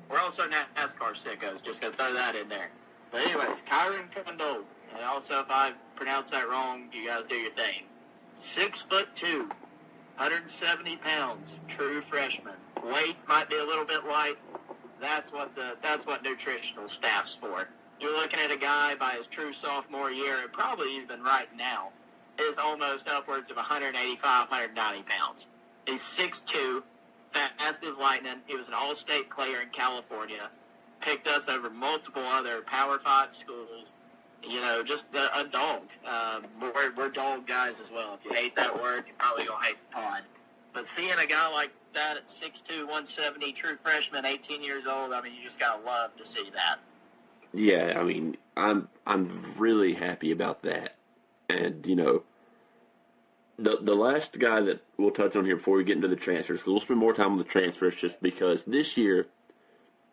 S3: we're also NASCAR sickos. Just gonna throw that in there. But anyways, Tyron Condell. And also, if I pronounce that wrong, you guys do your thing. 6'2", 170 pounds, true freshman. Weight might be a little bit light. That's what nutritional staff's for. You're looking at a guy by his true sophomore year, and probably even right now, is almost upwards of 185, 190 pounds. He's 6'2", fast as lightning. He was an all-state player in California. Picked us over multiple other Power 5 schools. Just a dog. We're dog guys as well. If you hate that word, you're probably going to hate the pod. But seeing a guy like that at 6'2", 170, true freshman, 18 years old, you just got to love to see that.
S2: Yeah, I'm really happy about that. And, the last guy that we'll touch on here before we get into the transfers, because we'll spend more time on the transfers just because this year,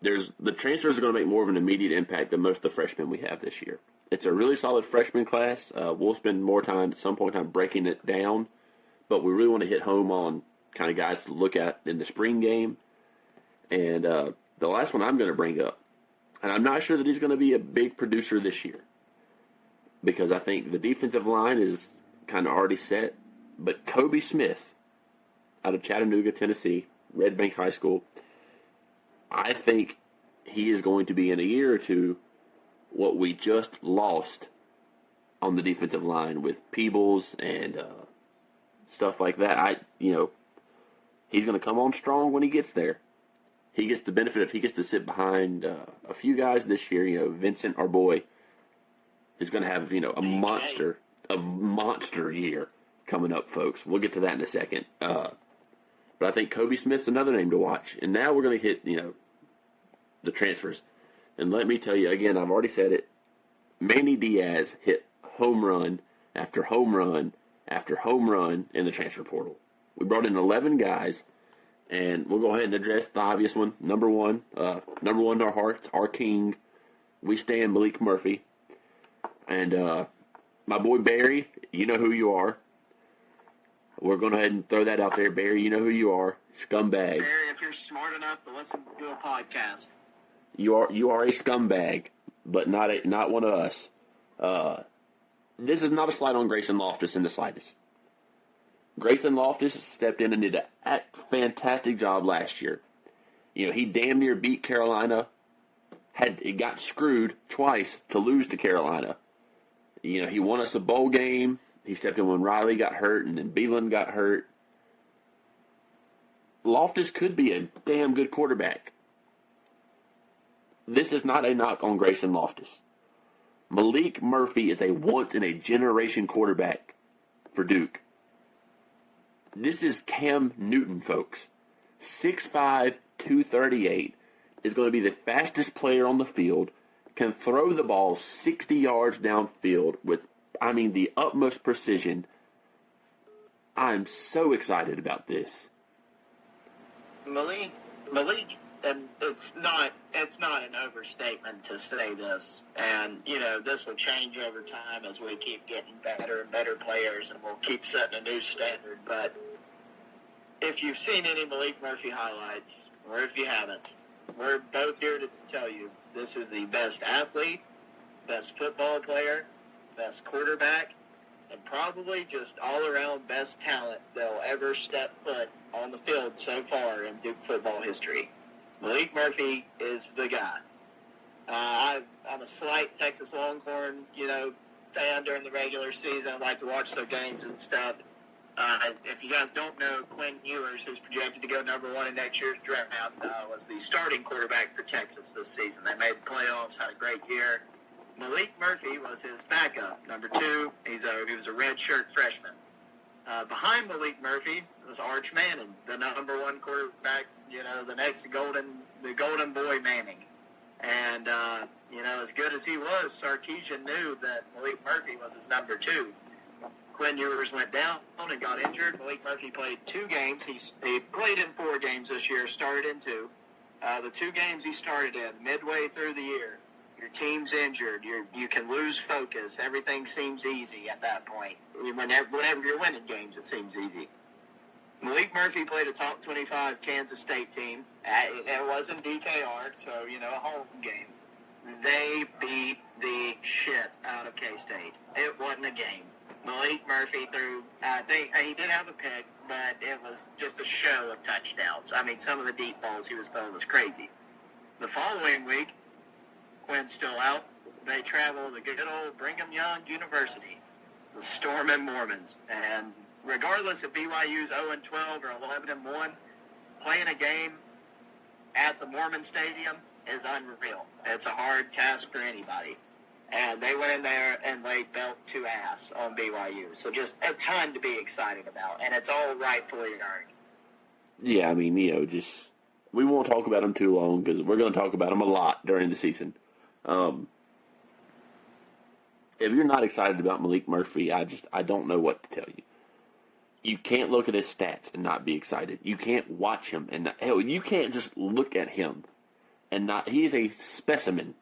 S2: the transfers are going to make more of an immediate impact than most of the freshmen we have this year. It's a really solid freshman class. We'll spend more time at some point in time breaking it down, but we really want to hit home on kind of guys to look at in the spring game. And the last one I'm going to bring up, and I'm not sure that he's going to be a big producer this year because I think the defensive line is kind of already set, but Kobe Smith out of Chattanooga, Tennessee, Red Bank High School, I think he is going to be in a year or two what we just lost on the defensive line with Peebles and stuff like that. He's going to come on strong when he gets there. He gets the benefit if he gets to sit behind a few guys this year. Vincent, our boy, is going to have a monster year coming up, folks. We'll get to that in a second. But I think Kobe Smith's another name to watch. And now we're going to hit the transfers. And let me tell you, again, I've already said it, Manny Diaz hit home run after home run after home run in the transfer portal. We brought in 11 guys, And we'll go ahead and address the obvious one. Number one in our hearts, our king. We stand Malik Murphy. And my boy Barry, you know who you are. We're going to go ahead and throw that out there. Barry, you know who you are. Scumbag.
S3: Barry, if you're smart enough to listen to a podcast.
S2: You are a scumbag, but not one of us. This is not a slight on Grayson Loftus in the slightest. Grayson Loftus stepped in and did a fantastic job last year. You know, he damn near beat Carolina. It got screwed twice to lose to Carolina. You know, he won us a bowl game. He stepped in when Riley got hurt and then Beelan got hurt. Loftus could be a damn good quarterback. This is not a knock on Grayson Loftus. Malik Murphy is a once-in-a-generation quarterback for Duke. This is Cam Newton, folks. 6'5", 238, is going to be the fastest player on the field, can throw the ball 60 yards downfield with, the utmost precision. I'm so excited about this.
S3: Malik, and it's not an overstatement to say this. And, this will change over time as we keep getting better and better players, and we'll keep setting a new standard. But if you've seen any Malik Murphy highlights, or if you haven't, we're both here to tell you this is the best athlete, best football player, best quarterback, and probably just all-around best talent that'll ever step foot on the field so far in Duke football history. Malik Murphy is the guy. I'm a slight Texas Longhorn, fan during the regular season. I like to watch their games and stuff. If you guys don't know, Quinn Ewers, who's projected to go number one in next year's draft, was the starting quarterback for Texas this season. They made the playoffs, had a great year. Malik Murphy was his backup, number two. He was a redshirt freshman. Behind Malik Murphy was Arch Manning, the number one quarterback, the next golden boy Manning. And, as good as he was, Sarkisian knew that Malik Murphy was his number two. Quinn Ewers went down and got injured. Malik Murphy played 2 games. He played in 4 games this year, started in 2. The 2 games he started in, midway through the year, your team's injured. You can lose focus. Everything seems easy at that point. Whenever you're winning games, it seems easy. Malik Murphy played a top 25 Kansas State team. It wasn't DKR, so, a home game. They beat the shit out of K-State. It wasn't a game. Malik Murphy threw, he did have a pick, but it was just a show of touchdowns. Some of the deep balls he was throwing was crazy. The following week, Quinn's still out. They travel to good old Brigham Young University, the Stormin' Mormons. And regardless if BYU's 0-12 or 11-1, playing a game at the Mormon Stadium is unreal. It's a hard task for anybody. And they went in there and laid belt to ass on BYU. So just a ton to be excited about. And it's all rightfully earned.
S2: Yeah, we won't talk about them too long because we're going to talk about them a lot during the season. If you're not excited about Malik Murphy, I don't know what to tell you. You can't look at his stats and not be excited. You can't watch him and you can't just look at him and not. He is a specimen.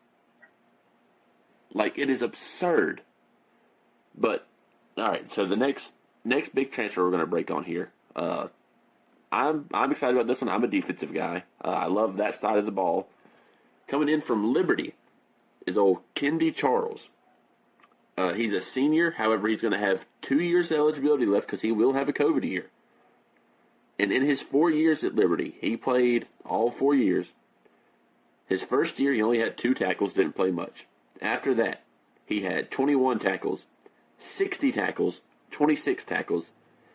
S2: It is absurd. But all right, so the next big transfer we're going to break on here. I'm excited about this one. I'm a defensive guy. I love that side of the ball. Coming in from Liberty is old Kendi Charles. He's a senior. However, he's going to have 2 years of eligibility left because he will have a COVID year. And in his 4 years at Liberty, he played all 4 years. His first year, he only had 2 tackles, didn't play much. After that, he had 21 tackles, 60 tackles, 26 tackles.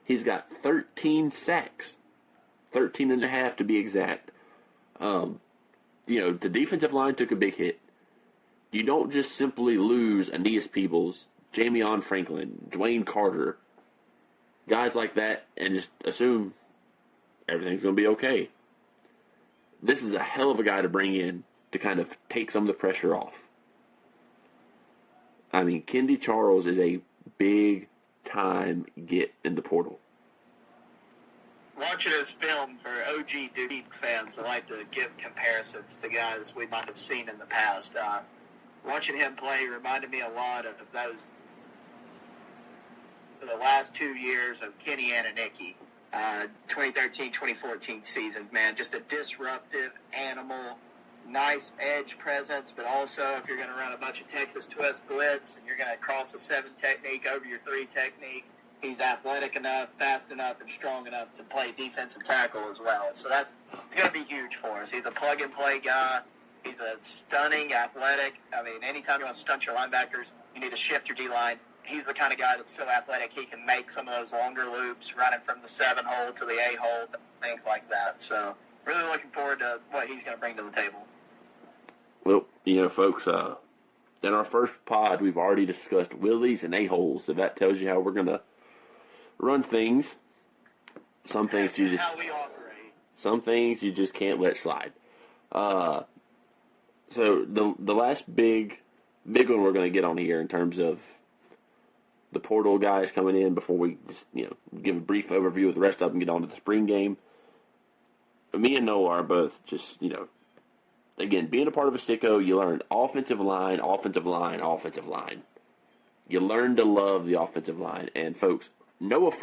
S2: He's got 13 sacks, 13 and a half to be exact. The defensive line took a big hit. You don't just simply lose Aeneas Peebles, Jamion Franklin, Dwayne Carter, guys like that, and just assume everything's going to be okay. This is a hell of a guy to bring in to kind of take some of the pressure off. Kendi Charles is a big-time get in the portal.
S3: watching his film for OG Duke fans that like to give comparisons to guys we might have seen in the past. Watching him play reminded me a lot of those for the last 2 years of Kenny Ananicky, 2013-2014 seasons, man. Just a disruptive animal, nice edge presence, but also if you're going to run a bunch of Texas twist blitz and you're going to cross a 7 technique over your 3 technique, he's athletic enough, fast enough, and strong enough to play defensive tackle as well. So it's going to be huge for us. He's a plug-and-play guy. He's a stunning athletic. I mean, anytime you want to stunt your linebackers, you need to shift your D-line. He's the kind of guy that's so athletic, he can make some of those longer loops, running from the 7 hole to the 8 hole, things like that. So really looking forward to what he's going to bring to the table.
S2: Well, folks, in our first pod, we've already discussed willies and a-holes, so that tells you how we're going to run things. Some things you just,
S3: how we operate.
S2: Some things you just can't let slide. So the last big one we're going to get on here in terms of the portal guys coming in before we just, give a brief overview of the rest of them, get on to the spring game. Me and Noah are both just, again, being a part of a sicko, you learn offensive line. You learn to love the offensive line. And, folks, Zachary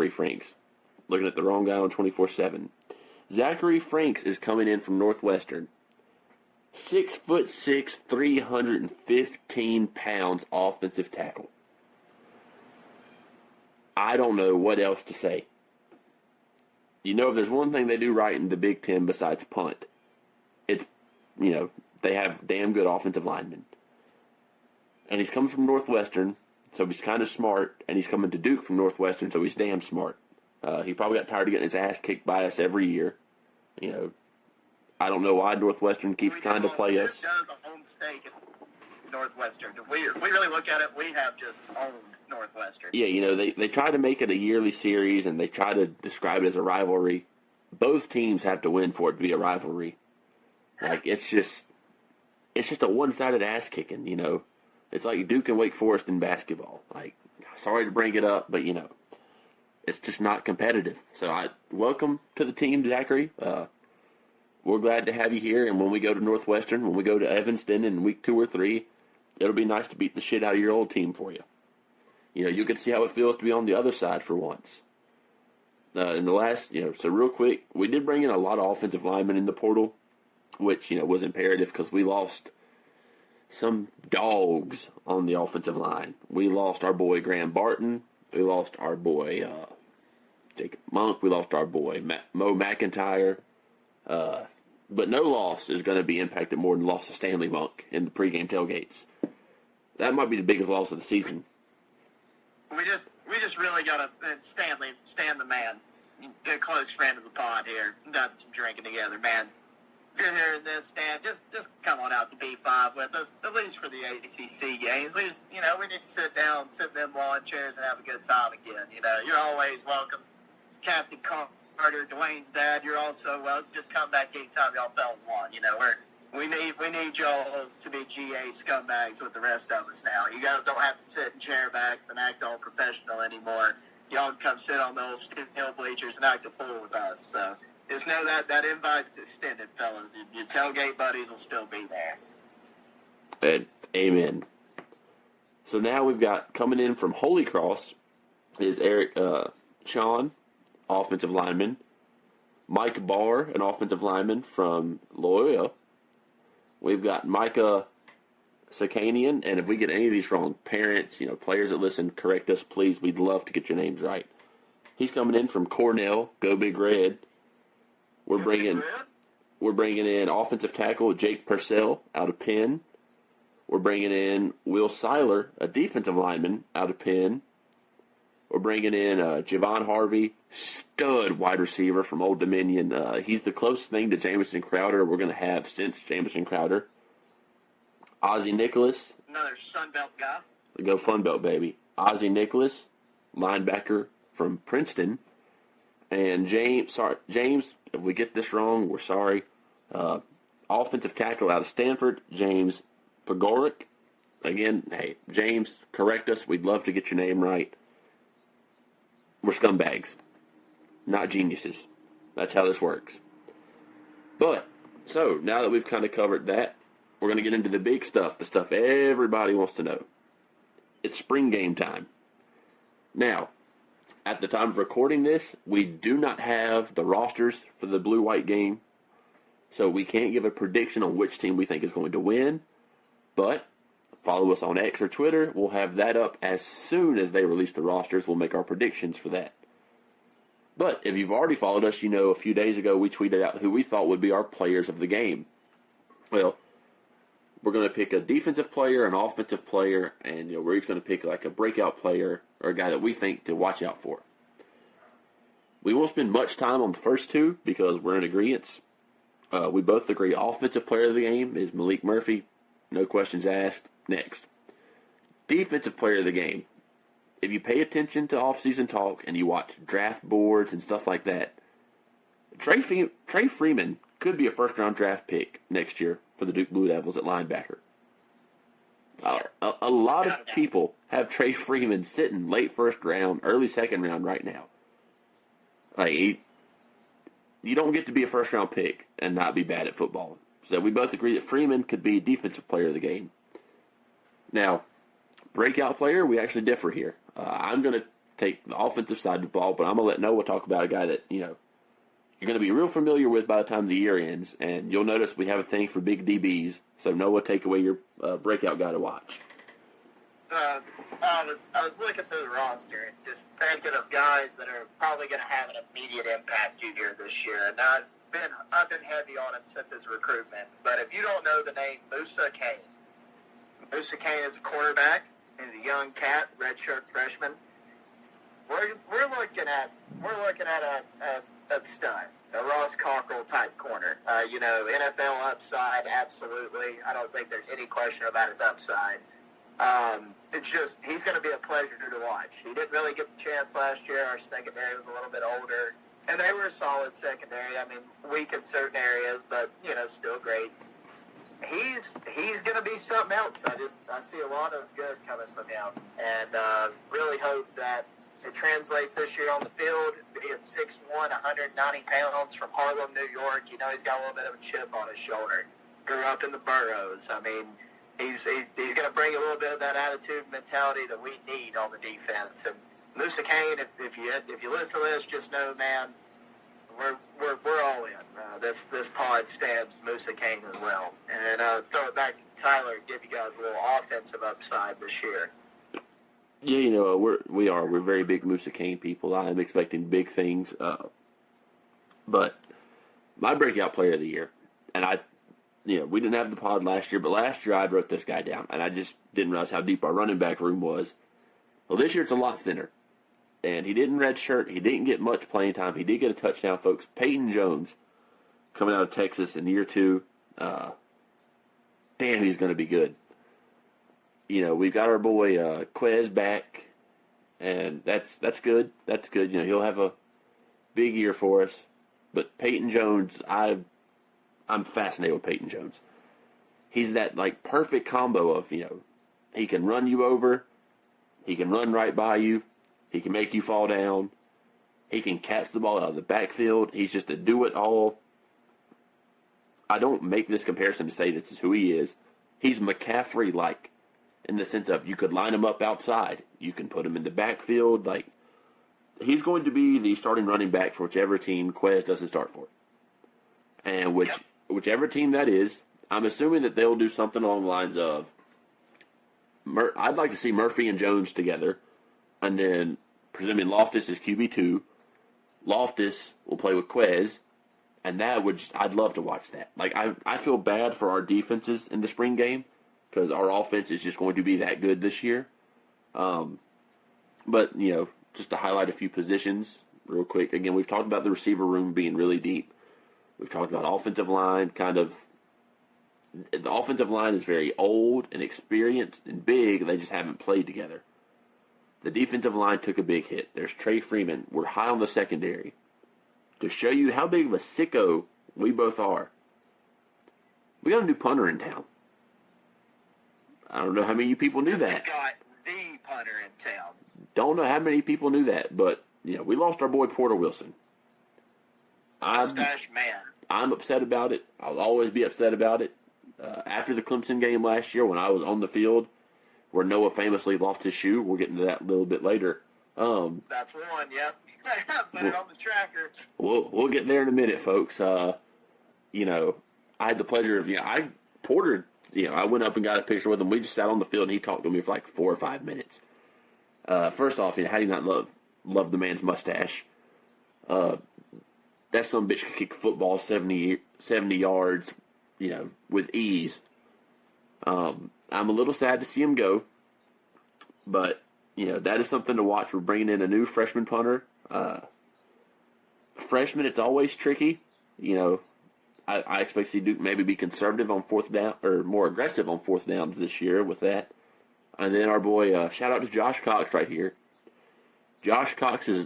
S2: Franks, looking at the wrong guy on 24/7. Zachary Franks is coming in from Northwestern. 6'6", 315 pounds offensive tackle. I don't know what else to say. If there's one thing they do right in the Big Ten besides punt, it's, they have damn good offensive linemen. And he's coming from Northwestern, so he's kind of smart, and he's coming to Duke from Northwestern, so he's damn smart. He probably got tired of getting his ass kicked by us every year. I don't know why Northwestern keeps trying to play us.
S3: Does a home stake at Northwestern. If we really look at it, we have just owned Northwestern.
S2: Yeah, they try to make it a yearly series, and they try to describe it as a rivalry. Both teams have to win for it to be a rivalry. Like, it's just a one-sided ass kicking, It's like Duke and Wake Forest in basketball. Like, sorry to bring it up, but, it's just not competitive. So welcome to the team, Zachary. We're glad to have you here, and when we go to Northwestern, when we go to Evanston in week 2 or 3, it'll be nice to beat the shit out of your old team for you. You can see how it feels to be on the other side for once. In the last, so real quick, we did bring in a lot of offensive linemen in the portal, which, was imperative because we lost some dogs on the offensive line. We lost our boy Graham Barton. We lost our boy Jacob Monk. We lost our boy Mo McIntyre. But no loss is going to be impacted more than the loss of Stanley Monk in the pregame tailgates. That might be the biggest loss of the season.
S3: We just really got to Stan the man, a close friend of the pod here. Done some drinking together, man. If you're hearing this, Stan, just come on out to B5 with us, at least for the ACC games. We just, we need to sit down, sit in them lawn chairs, and have a good time again. You're always welcome. Captain Carter, Dwayne's dad, you're also welcome. Just come back anytime y'all fellas want. We need y'all to be GA scumbags with the rest of us now. You guys don't have to sit in chairbacks and act all professional anymore. Y'all can come sit on those hill bleachers and act a fool with us. So just know that invite's extended, fellas. Your tailgate buddies will still be there.
S2: Amen. So now we've got coming in from Holy Cross is Sean, offensive lineman. Mike Barr, an offensive lineman from Loyola. We've got Micah Sakanian, and if we get any of these wrong, parents, players that listen, correct us, please. We'd love to get your names right. He's coming in from Cornell. Go Big Red. We're bringing in offensive tackle Jake Purcell out of Penn. We're bringing in Will Seiler, a defensive lineman out of Penn. We're bringing in Javon Harvey, stud wide receiver from Old Dominion. He's the closest thing to Jamison Crowder we're going to have since Jamison Crowder. Ozzie Nicholas.
S3: Another Sunbelt guy.
S2: Go Funbelt, baby. Ozzie Nicholas, linebacker from Princeton. And James, if we get this wrong, we're sorry. Offensive tackle out of Stanford, James Pagoric. Again, hey, James, correct us. We'd love to get your name right. we're scumbags, not geniuses. That's how this works. But, so, now that we've kind of covered that, we're going to get into the big stuff, the stuff everybody wants to know. It's spring game time. Now, at the time of recording this, we do not have the rosters for the blue-white game, so we can't give a prediction on which team we think is going to win, but follow us on X or Twitter. We'll have that up as soon as they release the rosters. We'll make our predictions for that. But if you've already followed us, you know a few days ago we tweeted out who we thought would be our players of the game. Well, we're going to pick a defensive player, an offensive player, and we're each going to pick like a breakout player or a guy that we think to watch out for. We won't spend much time on the first two because we're in agreement. We both agree offensive player of the game is Malik Murphy. No questions asked. Next. Defensive player of the game. If you pay attention to offseason talk and you watch draft boards and stuff like that, Trey Freeman could be a first-round draft pick next year for the Duke Blue Devils at linebacker. A lot of people have Trey Freeman sitting late first round, early second round right now. You don't get to be a first-round pick and not be bad at football. So we both agree that Freeman could be defensive player of the game. Now, breakout player, we actually differ here. I'm going to take the offensive side of the ball, but I'm going to let Noah talk about a guy that, you're going to be real familiar with by the time the year ends. And you'll notice we have a thing for big DBs. So, Noah, take away your breakout guy to watch.
S3: I was looking through the roster and just thinking of guys that are probably going to have an immediate impact here this year. And I've been heavy on him since his recruitment. But if you don't know the name Musa Kane is a quarterback. He's a young cat, redshirt freshman. We're looking at a stud, a Ross Cockrell type corner. NFL upside, absolutely. I don't think there's any question about his upside. It's just he's going to be a pleasure to watch. He didn't really get the chance last year. Our secondary was a little bit older, and they were a solid secondary. I mean, weak in certain areas, but still great. He's going to be something else. I see a lot of good coming from him, and really hope that it translates this year on the field. Being 6'1", 190 pounds from Harlem, New York, he's got a little bit of a chip on his shoulder. Grew up in the boroughs. I mean, he's going to bring a little bit of that attitude and mentality that we need on the defense. And Musa Kane, if you listen to this, just know, man, we're all in. This pod stands Musa Kane as well. And throw it back to Tyler and give you guys a little offensive upside this year.
S2: Yeah, we're very big Musa Kane people. I am expecting big things. But my breakout player of the year, and we didn't have the pod last year, but last year I wrote this guy down, and I just didn't realize how deep our running back room was. Well, this year it's a lot thinner. And he didn't redshirt. He didn't get much playing time. He did get a touchdown, folks. Peyton Jones, coming out of Texas in year 2. Damn, he's going to be good. We've got our boy Quez back, and that's good. That's good. He'll have a big year for us. But Peyton Jones, I'm fascinated with Peyton Jones. He's that perfect combo of he can run you over, he can run right by you. He can make you fall down. He can catch the ball out of the backfield. He's just a do-it-all. I don't make this comparison to say this is who he is. He's McCaffrey-like in the sense of you could line him up outside. You can put him in the backfield. He's going to be the starting running back for whichever team Quez doesn't start for. And whichever team that is, I'm assuming that they'll do something along the lines of I'd like to see Murphy and Jones together. And then, presuming Loftus is QB2, Loftus will play with Quez, and I'd love to watch that. I feel bad for our defenses in the spring game because our offense is just going to be that good this year. But just to highlight a few positions real quick. Again, we've talked about the receiver room being really deep. We've talked about offensive line, the offensive line is very old and experienced and big. They just haven't played together. The defensive line took a big hit. There's Trey Freeman. We're high on the secondary. To show you how big of a sicko we both are, we got a new punter in town. I don't know how many people knew that.
S3: We got the punter in town.
S2: Don't know how many people knew that, but we lost our boy Porter Wilson.
S3: Mustache man.
S2: I'm upset about it. I'll always be upset about it. After the Clemson game last year when I was on the field, where Noah famously lost his shoe, we'll get into that a little bit later.
S3: That's one, yep. Put it on the tracker.
S2: We'll get there in a minute, folks. I had the pleasure of, Porter, I went up and got a picture with him. We just sat on the field, and he talked to me for like 4 or 5 minutes. First off, how do you not love the man's mustache? That some bitch could kick football 70 yards, with ease. I'm a little sad to see him go, but, that is something to watch. We're bringing in a new freshman punter. Freshman, it's always tricky. I expect to see Duke maybe be conservative on fourth down, or more aggressive on fourth downs this year with that. And then our boy, shout out to Josh Cox right here. Josh Cox's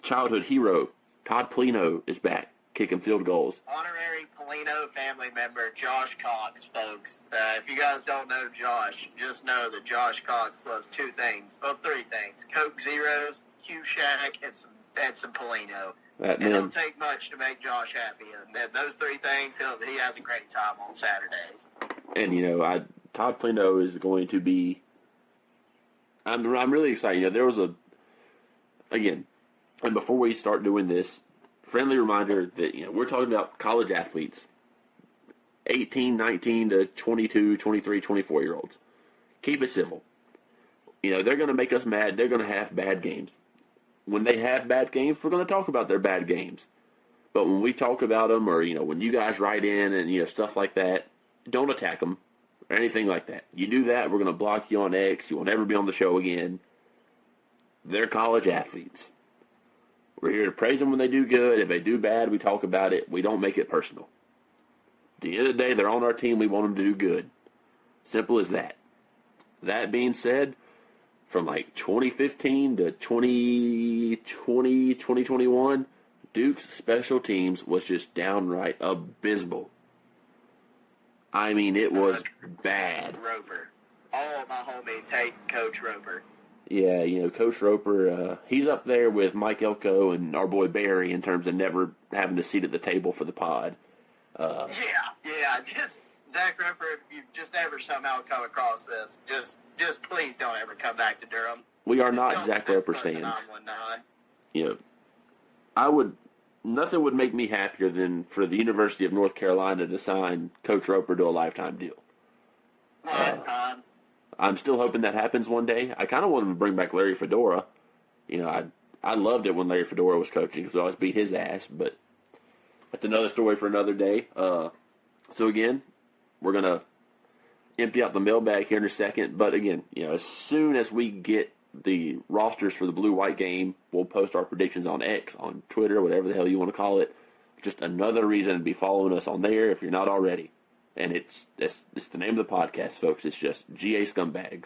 S2: childhood hero, Todd Polino, is back kicking field goals.
S3: Honorary Polino family member Josh Cox, folks. If you guys don't know Josh, just know that Josh Cox loves 2 things, well, 3 things: Coke Zeros, Q Shack, and some Polino. And it'll take much to make Josh happy. And those 3 things, he has a great time on Saturdays.
S2: And, Todd Polino is going to be, I'm really excited. There was again, and before we start doing this, friendly reminder that, we're talking about college athletes, 18, 19 to 22, 23, 24-year-olds. Keep it civil. They're going to make us mad. They're going to have bad games. When they have bad games, we're going to talk about their bad games. But when we talk about them, or, when you guys write in and, stuff like that, don't attack them or anything like that. You do that, we're going to block you on X. You won't ever be on the show again. They're college athletes. We're here to praise them when they do good. If they do bad, we talk about it. We don't make it personal. At the end of the day, they're on our team. We want them to do good. Simple as that. That being said, from like 2015 to 2020, 2021, Duke's special teams was just downright abysmal. I mean, it was bad.
S3: Roper. All of my homies hate Coach Roper.
S2: Yeah, Coach Roper, he's up there with Mike Elko and our boy Barry in terms of never having a seat at the table for the pod.
S3: Just Zach Roper, if you just ever somehow come across this, just please don't ever come back to Durham.
S2: We are not Zach Roper fans. Nothing would make me happier than for the University of North Carolina to sign Coach Roper to a lifetime deal.
S3: Lifetime.
S2: I'm still hoping that happens one day. I kind of want him to bring back Larry Fedora. I loved it when Larry Fedora was coaching because we always beat his ass, but that's another story for another day. So again, we're going to empty out the mailbag here in a second, but again, as soon as we get the rosters for the blue-white game, we'll post our predictions on X, on Twitter, whatever the hell you want to call it. Just another reason to be following us on there if you're not already. And it's the name of the podcast, folks. It's just GA Scumbags.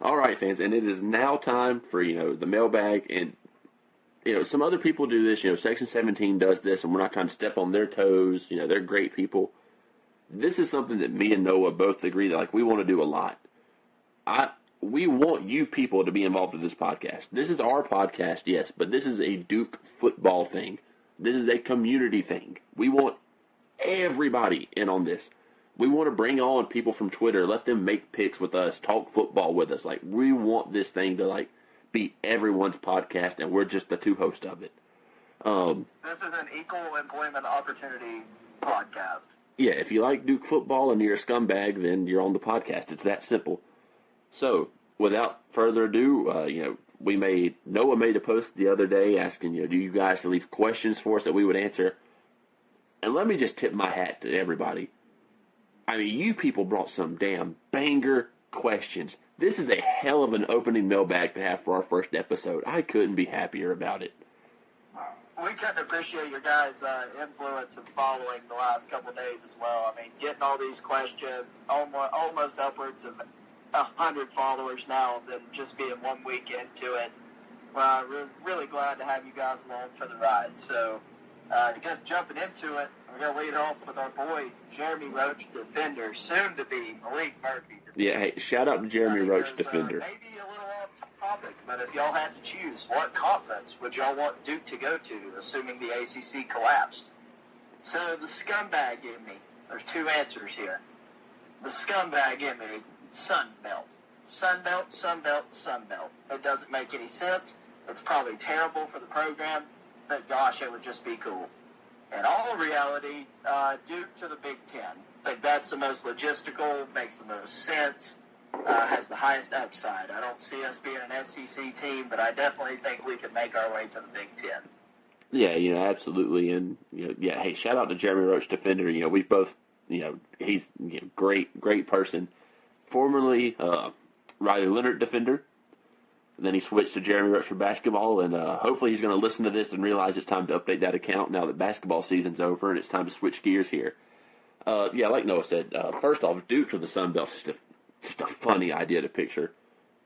S2: All right, fans, and it is now time for, the mailbag. And, some other people do this. Section 17 does this, and we're not trying to step on their toes. They're great people. This is something that me and Noah both agree that, we want to do a lot. We want you people to be involved in this podcast. This is our podcast, yes, but this is a Duke football thing. This is a community thing. We want everybody in on this. We want to bring on people from Twitter, let them make picks with us, talk football with us. We want this thing to, be everyone's podcast, and we're just the 2 hosts of it.
S3: This is an equal employment opportunity podcast.
S2: Yeah, if you like Duke football and you're a scumbag, then you're on the podcast. It's that simple. So, without further ado, Noah made a post the other day asking, do you guys leave questions for us that we would answer? And let me just tip my hat to everybody. I mean, you people brought some damn banger questions. This is a hell of an opening mailbag to have for our first episode. I couldn't be happier about it.
S3: We couldn't appreciate your guys' influence and following the last couple of days as well. I mean, getting all these questions, almost upwards of 100 followers now than just being 1 week into it. We're really glad to have you guys along for the ride. So, just jumping into it, we're going to lead off with our boy, Jeremy Roach, defender, soon to be Malik Murphy.
S2: Yeah, hey, shout out to Jeremy Roach, defender.
S3: Maybe a little off topic, but if y'all had to choose, what conference would y'all want Duke to go to, assuming the ACC collapsed? So the scumbag in me, there's two answers here. The scumbag in me, Sun Belt. Sun Belt, Sun Belt, Sun Belt. It doesn't make any sense. It's probably terrible for the program, but gosh, it would just be cool. In all reality, Duke to the Big Ten. I think that's the most logistical, makes the most sense, has the highest upside. I don't see us being an SEC team, but I definitely think we could make our way to the Big Ten.
S2: Yeah, absolutely. And, hey, shout out to Jeremy Roach, defender. We've both, he's great person. Formerly Riley Leonard, defender. And then he switched to Jeremy Roach for basketball, and hopefully he's going to listen to this and realize it's time to update that account now that basketball season's over and it's time to switch gears here. Like Noah said, first off, Duke to the Sun Belt is just a funny idea to picture.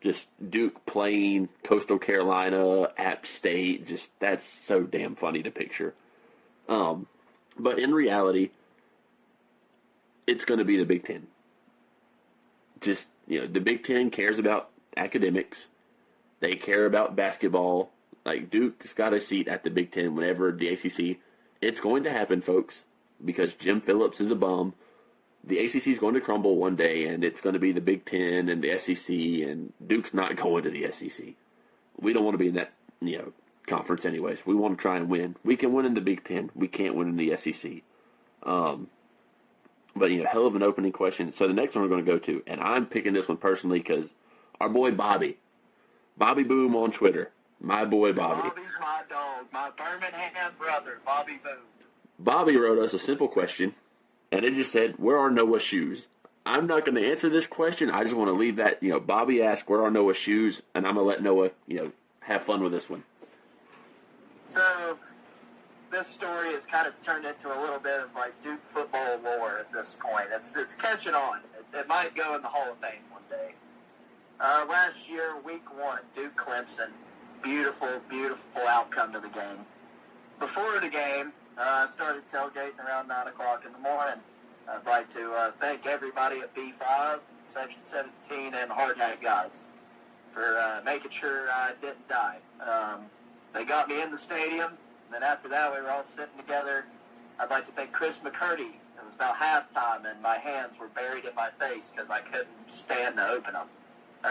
S2: Just Duke playing Coastal Carolina, App State, that's so damn funny to picture. But in reality, it's going to be the Big Ten. The Big Ten cares about academics. They care about basketball. Like, Duke's got a seat at the Big Ten whenever the ACC. It's going to happen, folks, because Jim Phillips is a bum. The ACC is going to crumble one day, and it's going to be the Big Ten and the SEC, and Duke's not going to the SEC. We don't want to be in that, conference anyways. We want to try and win. We can win in the Big Ten. We can't win in the SEC. But, hell of an opening question. So the next one we're going to go to, and I'm picking this one personally because our boy Bobby Boom on Twitter. My boy Bobby.
S3: Bobby's my dog. My Birmingham brother, Bobby Boom.
S2: Bobby wrote us a simple question, and it just said, where are Noah's shoes? I'm not going to answer this question. I just want to leave that, Bobby asked, where are Noah's shoes? And I'm going to let Noah, have fun with this one.
S3: So, this story has kind of turned into a little bit of like Duke football lore at this point. It's catching on. It might go in the Hall of Fame one day. Last year, week 1, Duke Clemson. Beautiful, beautiful outcome to the game. Before the game, I started tailgating around 9 o'clock in the morning. I'd like to thank everybody at B5, Section 17, and Hard Hat guys for making sure I didn't die. They got me in the stadium. Then after that, we were all sitting together. I'd like to thank Chris McCurdy. It was about halftime, and my hands were buried in my face because I couldn't stand to open them.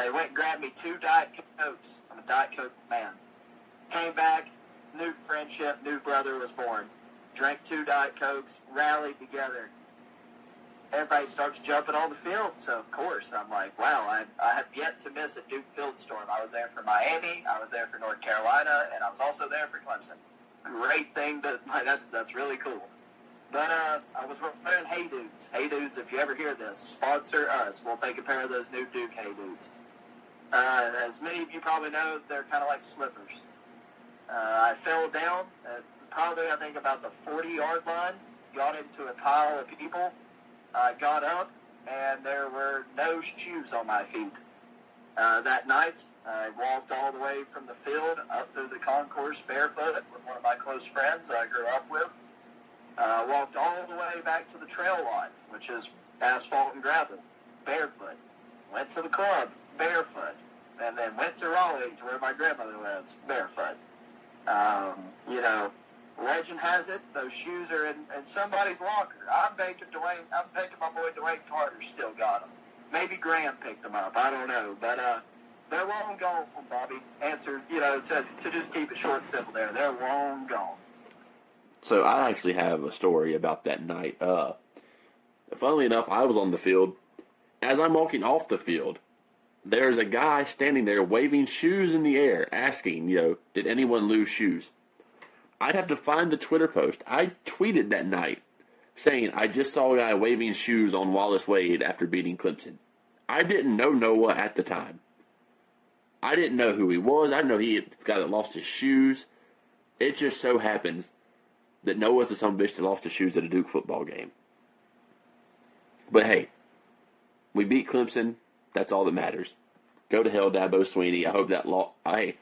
S3: He went and grabbed me 2 Diet Cokes. I'm a Diet Coke man. Came back, new friendship, new brother was born. Drank 2 Diet Cokes, rallied together. Everybody starts jumping on the field, so of course I'm like, wow, I have yet to miss a Duke field storm. I was there for Miami, I was there for North Carolina, and I was also there for Clemson. Great thing, that's really cool. But I was wearing Hey Dudes. Hey Dudes, if you ever hear this, sponsor us. We'll take a pair of those new Duke Hey Dudes. As many of you probably know, they're kind of like slippers. I fell down at probably, I think, about the 40-yard line, got into a pile of people. I got up, and there were no shoes on my feet. That night, I walked all the way from the field up through the concourse barefoot with one of my close friends I grew up with. Walked all the way back to the trail line, which is asphalt and gravel, barefoot. Went to the club, barefoot. And then went to Raleigh, to where my grandmother lives, barefoot. Legend has it, those shoes are in somebody's locker. I'm thinking my boy Dwayne Carter still got them. Maybe Graham picked them up, I don't know. But they're long gone, Bobby. Answer, to just keep it short and simple there. They're long gone.
S2: So I actually have a story about that night. Funnily enough, I was on the field. As I'm walking off the field, there's a guy standing there waving shoes in the air, asking, did anyone lose shoes? I'd have to find the Twitter post. I tweeted that night saying, I just saw a guy waving shoes on Wallace Wade after beating Clemson. I didn't know Noah at the time. I didn't know who he was. I didn't know he had the guy that lost his shoes. It just so happens that Noah's the son of a bitch that lost his shoes at a Duke football game. But hey, we beat Clemson. That's all that matters. Go to hell, Dabo Swinney. I hope that hey,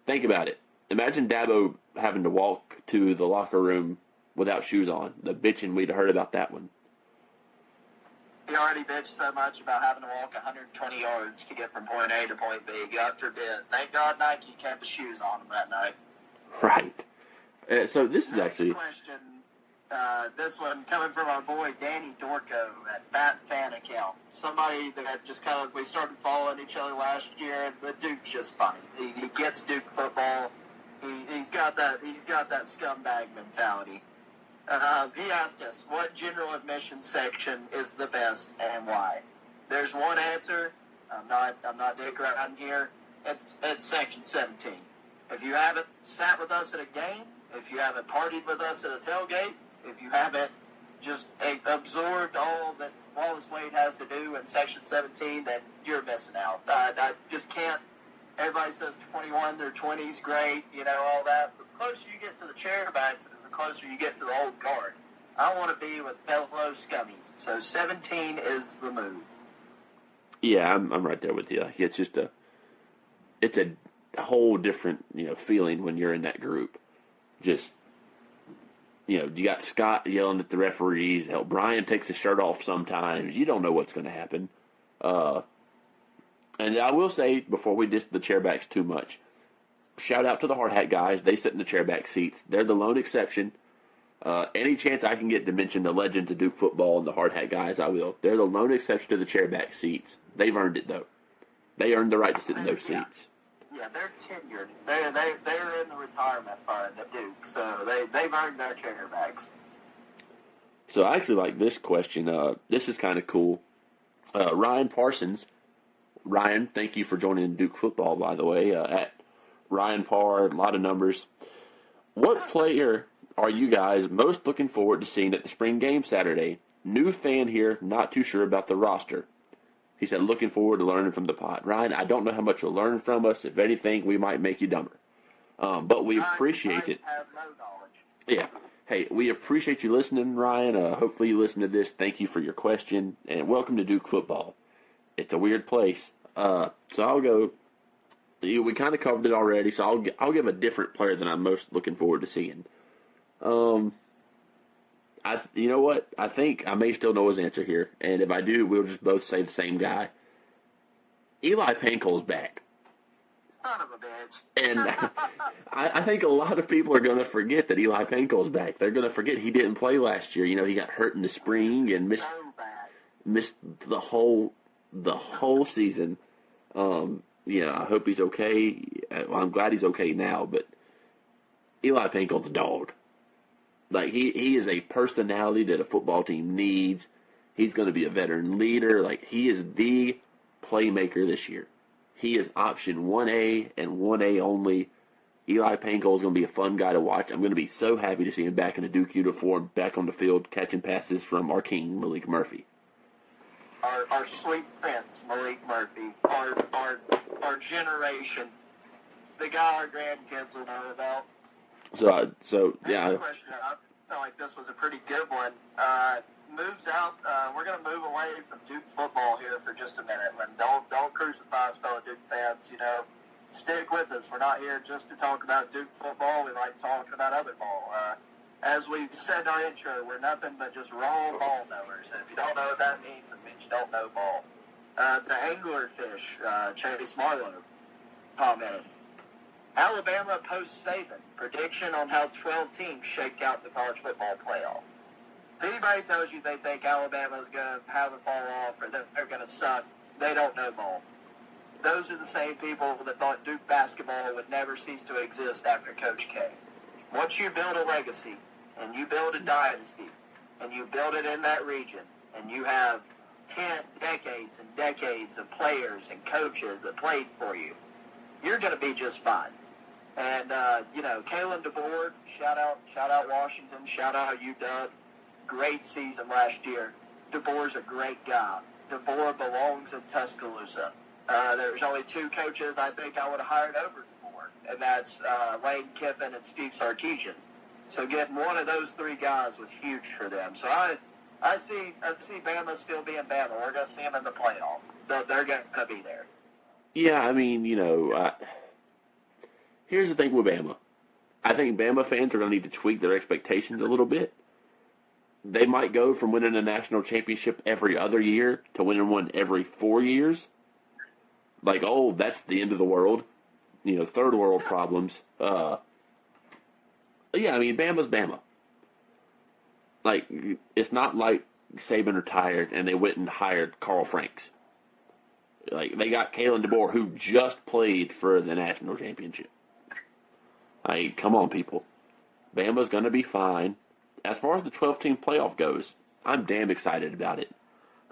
S2: think about it. Imagine Dabo having to walk to the locker room without shoes on. The bitching we'd heard about that one.
S3: He already bitched so much about having to walk 120 yards to get from point A to point B. God forbid. Thank God Nike kept the shoes on him that night.
S2: Right. So this is
S3: Next
S2: actually...
S3: question. This one coming from our boy Danny Dorco at Bat Fan Account. Somebody that just kind of, we started following each other last year, and the Duke's just funny. He gets Duke football. He's got that scumbag mentality. He asked us, what general admission section is the best and why? There's one answer. I'm not dick around here. It's section 17. If you haven't sat with us at a game, if you haven't partied with us at a tailgate, if you haven't just absorbed all that Wallace Wade has to do in Section 17, then you're missing out. I just can't. Everybody says 21, their 20s, great, all that. But the closer you get to the chairbacks, the closer you get to the old guard. I want to be with fellow scummies. So 17 is the move.
S2: Yeah, I'm right there with you. It's just it's a whole different, feeling when you're in that group. Just, you got Scott yelling at the referees. Hell, Brian takes his shirt off sometimes. You don't know what's going to happen. And I will say, before we diss the chairbacks too much, shout out to the hard hat guys. They sit in the chairback seats. They're the lone exception. Any chance I can get to mention the legends of Duke football and the hard hat guys, I will. They're the lone exception to the chairback seats. They've earned it, though. They earned the right to sit in those seats.
S3: Yeah, they're tenured. They're in the retirement fund at Duke, so they've earned their chairbacks.
S2: So I actually like this question. This is kind of cool. Ryan Parsons. Ryan, thank you for joining Duke football, by the way. At Ryan Parr, a lot of numbers. What player are you guys most looking forward to seeing at the spring game Saturday? New fan here, not too sure about the roster. He said, looking forward to learning from the pod. Ryan, I don't know how much you'll learn from us. If anything, we might make you dumber. But we appreciate it.
S3: I have no knowledge.
S2: Yeah. Hey, we appreciate you listening, Ryan. Hopefully you listen to this. Thank you for your question. And welcome to Duke football. It's a weird place. So I'll go. We kind of covered it already, so I'll give a different player than I'm most looking forward to seeing. You know what? I think I may still know his answer here, and if I do, we'll just both say the same guy. Eli Panko's back.
S3: Son of a bitch.
S2: And I think a lot of people are going to forget that Eli Panko's back. They're going to forget he didn't play last year. He got hurt in the spring and missed the whole season. I hope he's okay. Well, I'm glad he's okay now, but Eli Panko's a dog. Like, he is a personality that a football team needs. He's going to be a veteran leader. Like, he is the playmaker this year. He is option 1A and 1A only. Eli Panko is going to be a fun guy to watch. I'm going to be so happy to see him back in a Duke uniform, back on the field, catching passes from our king, Malik Murphy.
S3: Our sweet prince, Malik Murphy. Our generation. The guy our grandkids will know about.
S2: So yeah.
S3: Next question, I felt like this was a pretty good one. Moves out. We're going to move away from Duke football here for just a minute. And don't crucify us, fellow Duke fans. Stick with us. We're not here just to talk about Duke football. We like talking about other ball. As we said in our intro, we're nothing but just raw ball knowers. And if you don't know what that means, it means you don't know ball. The anglerfish, Chase Marlowe, commented. Alabama post-Saban, prediction on how 12 teams shake out the college football playoff. If anybody tells you they think Alabama's going to have a fall off or that they're going to suck, they don't know ball. Those are the same people that thought Duke basketball would never cease to exist after Coach K. Once you build a legacy and you build a dynasty and you build it in that region and you have 10 decades and decades of players and coaches that played for you, you're going to be just fine. And, Kalen DeBoer, shout out Washington, shout out UW. Great season last year. DeBoer's a great guy. DeBoer belongs in Tuscaloosa. There's only two coaches I think I would have hired over DeBoer, and that's Lane Kiffin and Steve Sarkisian. So getting one of those three guys was huge for them. So I see Bama still being Bama. We're going to see them in the playoff. They're going to be there.
S2: Yeah, I mean, here's the thing with Bama. I think Bama fans are going to need to tweak their expectations a little bit. they might go from winning a national championship every other year to winning one every 4 years. Like, oh, that's the end of the world. Third world problems. Yeah, I mean, Bama's Bama. Like, it's not like Saban retired and they went and hired Carl Franks. Like, they got Kalen DeBoer, who just played for the national championship. Like, come on, people. Bama's going to be fine. As far as the 12-team playoff goes, I'm damn excited about it.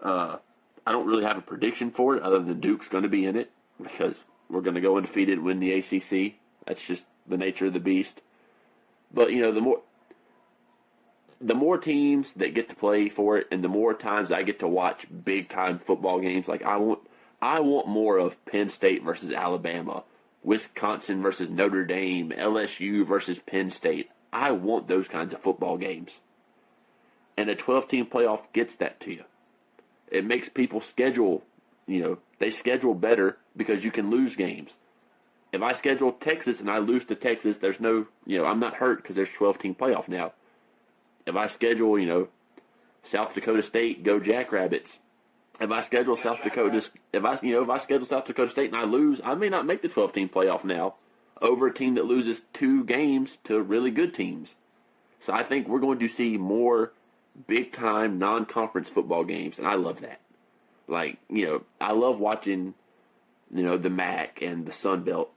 S2: I don't really have a prediction for it other than Duke's going to be in it because we're going to go undefeated and win the ACC. That's just the nature of the beast. But, the more teams that get to play for it and the more times I get to watch big-time football games, like I want more of Penn State versus Alabama, Wisconsin versus Notre Dame, LSU versus Penn State. I want those kinds of football games. And a 12-team playoff gets that to you. It makes people schedule, they schedule better because you can lose games. If I schedule Texas and I lose to Texas, there's no, I'm not hurt because there's 12-team playoff now. If I schedule, South Dakota State, go Jackrabbits. If I schedule South Dakota, if I schedule South Dakota State and I lose, I may not make the 12-team playoff now over a team that loses 2 games to really good teams. So I think we're going to see more big-time non-conference football games, and I love that. Like, I love watching, the MAC and the Sun Belt,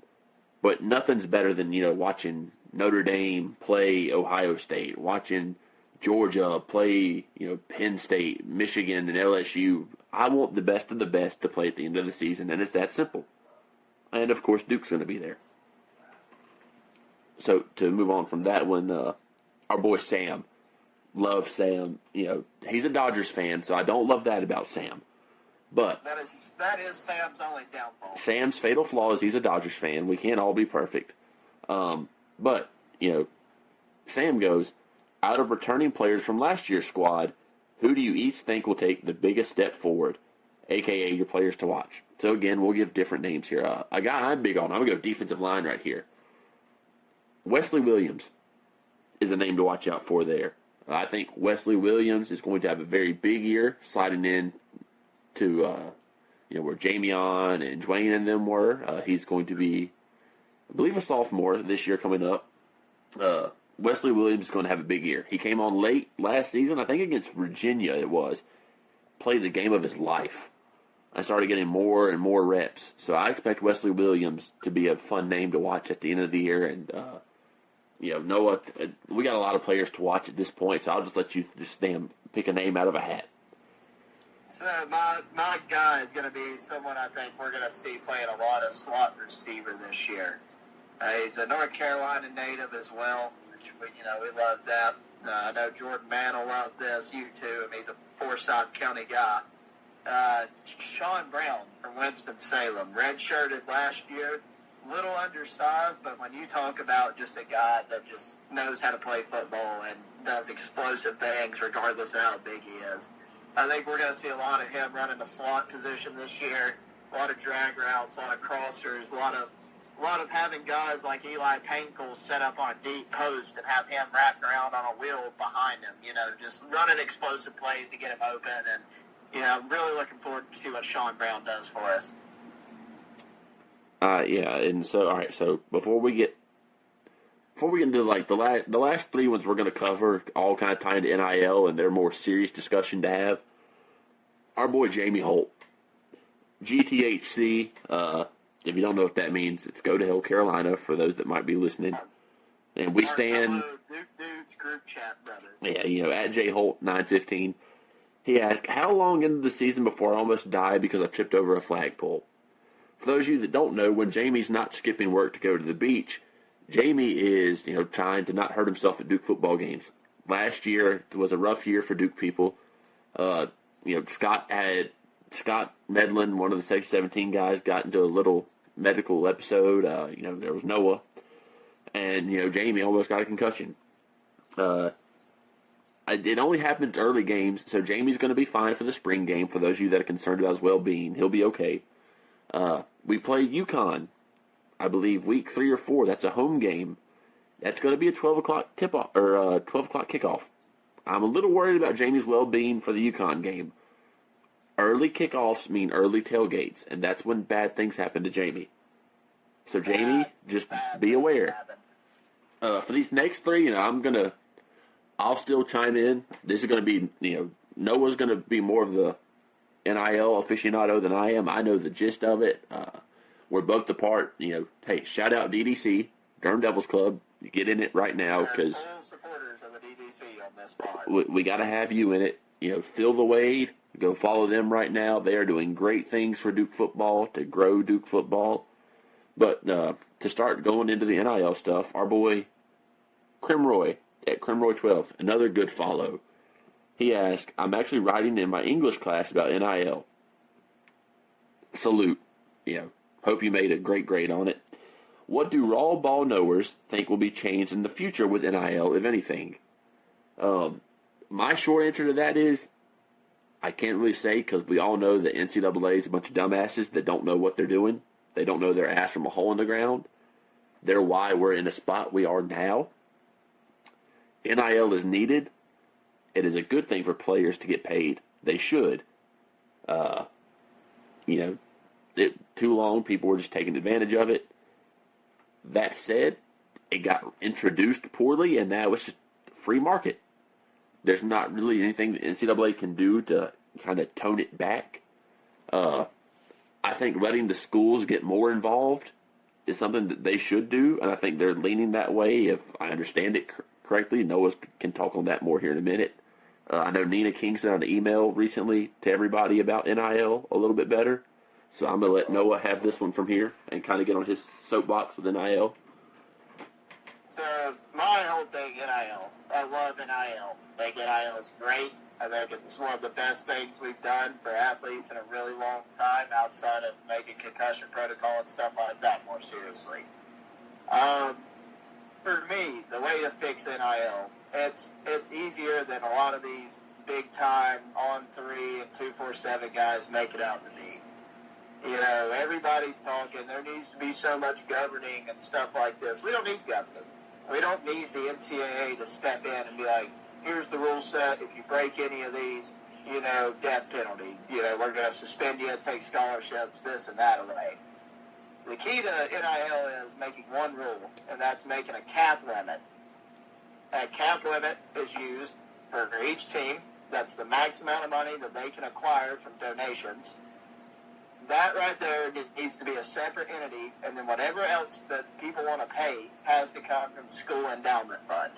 S2: but nothing's better than, watching Notre Dame play Ohio State, watching Georgia play, Penn State, Michigan, and LSU. I want the best of the best to play at the end of the season, and it's that simple. And, of course, Duke's going to be there. So, to move on from that one, our boy Sam. Love Sam. He's a Dodgers fan, so I don't love that about Sam. But
S3: that is Sam's only downfall.
S2: Sam's fatal flaw is he's a Dodgers fan. We can't all be perfect. But, Sam goes, out of returning players from last year's squad, who do you each think will take the biggest step forward, a.k.a. your players to watch? So, again, we'll give different names here. A guy I'm big on, I'm going to go defensive line right here. Wesley Williams is a name to watch out for there. I think Wesley Williams is going to have a very big year sliding in to, where Jamion and Dwayne and them were. He's going to be, I believe, a sophomore this year coming up. Wesley Williams is going to have a big year. He came on late last season, I think against Virginia it was, played the game of his life. I started getting more and more reps. So I expect Wesley Williams to be a fun name to watch at the end of the year. And, Noah, we got a lot of players to watch at this point, so I'll just let you just pick a name out of a hat.
S3: So my guy is going to be someone I think we're going to see playing a lot of slot receiver this year. He's a North Carolina native as well, which we love that. I know Jordan Mann will love this. You too. He's a Forsyth County guy. Sean Brown from Winston-Salem, redshirted last year. Little undersized, but when you talk about just a guy that just knows how to play football and does explosive things regardless of how big he is, I think we're going to see a lot of him running the slot position this year. A lot of drag routes, a lot of crossers, a lot of having guys like Eli Pankle set up on a deep post and have him wrapped around on a wheel behind him. Just running explosive plays to get him open. And I'm really looking forward to see what Sean Brown does for us.
S2: Yeah, and so all right. So before we get into like the last 3 ones we're going to cover, all kind of tied to NIL and they're more serious discussion to have. Our boy Jamie Holt, GTHC. If you don't know what that means, it's Go to Hell Carolina for those that might be listening. And we stand.
S3: Dude's group chat, brother.
S2: Yeah, at jholt915. He asked, how long into the season before I almost died because I tripped over a flagpole? For those of you that don't know, when Jamie's not skipping work to go to the beach, Jamie is, trying to not hurt himself at Duke football games. Last year was a rough year for Duke people. Scott Medlin, one of the Section 17 guys, got into a little medical episode. There was Noah. And, Jamie almost got a concussion. It only happens early games, so Jamie's going to be fine for the spring game. For those of you that are concerned about his well-being, he'll be okay. We play UConn, I believe, week 3 or 4. That's a home game. That's going to be a 12 o'clock tip-off or 12 o'clock kickoff. I'm a little worried about Jamie's well-being for the UConn game. Early kickoffs mean early tailgates, and that's when bad things happen to Jamie. So, Jamie, just be aware. For these next three, I'll still chime in. This is going to be, Noah's going to be more of the NIL aficionado than I am. I know the gist of it. We're both the part. Hey, shout out DDC, Durham Devils Club. Get in it right now because
S3: supporters of the DDC on this pod.
S2: We got to have you in it. Phil the Wade, go follow them right now. They are doing great things for Duke football to grow Duke football. But to start going into the NIL stuff, our boy Crimroy at Crimroy12, another good follow. He asked, I'm actually writing in my English class about NIL. Salute. Hope you made a great grade on it. What do raw ball knowers think will be changed in the future with NIL, if anything? My short answer to that is I can't really say because we all know that NCAA is a bunch of dumbasses that don't know what they're doing. They don't know their ass from a hole in the ground. They're why we're in a spot we are now. NIL is needed. It is a good thing for players to get paid. They should. Too long, people were just taking advantage of it. That said, it got introduced poorly, and now it's just free market. There's not really anything the NCAA can do to kind of tone it back. I think letting the schools get more involved is something that they should do, and I think they're leaning that way, if I understand it correctly. Noah can talk on that more here in a minute. I know Nina King sent out an email recently to everybody about NIL a little bit better, so I'm going to let Noah have this one from here and kind of get on his soapbox with NIL.
S3: So, my whole thing, NIL. I love NIL. I think NIL is great. I think it's one of the best things we've done for athletes in a really long time outside of maybe concussion protocol and stuff like that more seriously. For me, the way to fix NIL, it's easier than a lot of these big-time on-3 and 247 guys make it out to be. Everybody's talking. There needs to be so much governing and stuff like this. We don't need governing. We don't need the NCAA to step in and be like, here's the rule set. If you break any of these, death penalty. We're going to suspend you, take scholarships, this and that away. The key to NIL is making one rule, and that's making a cap limit. That cap limit is used for each team. That's the max amount of money that they can acquire from donations. That right there needs to be a separate entity, and then whatever else that people want to pay has to come from the school endowment fund.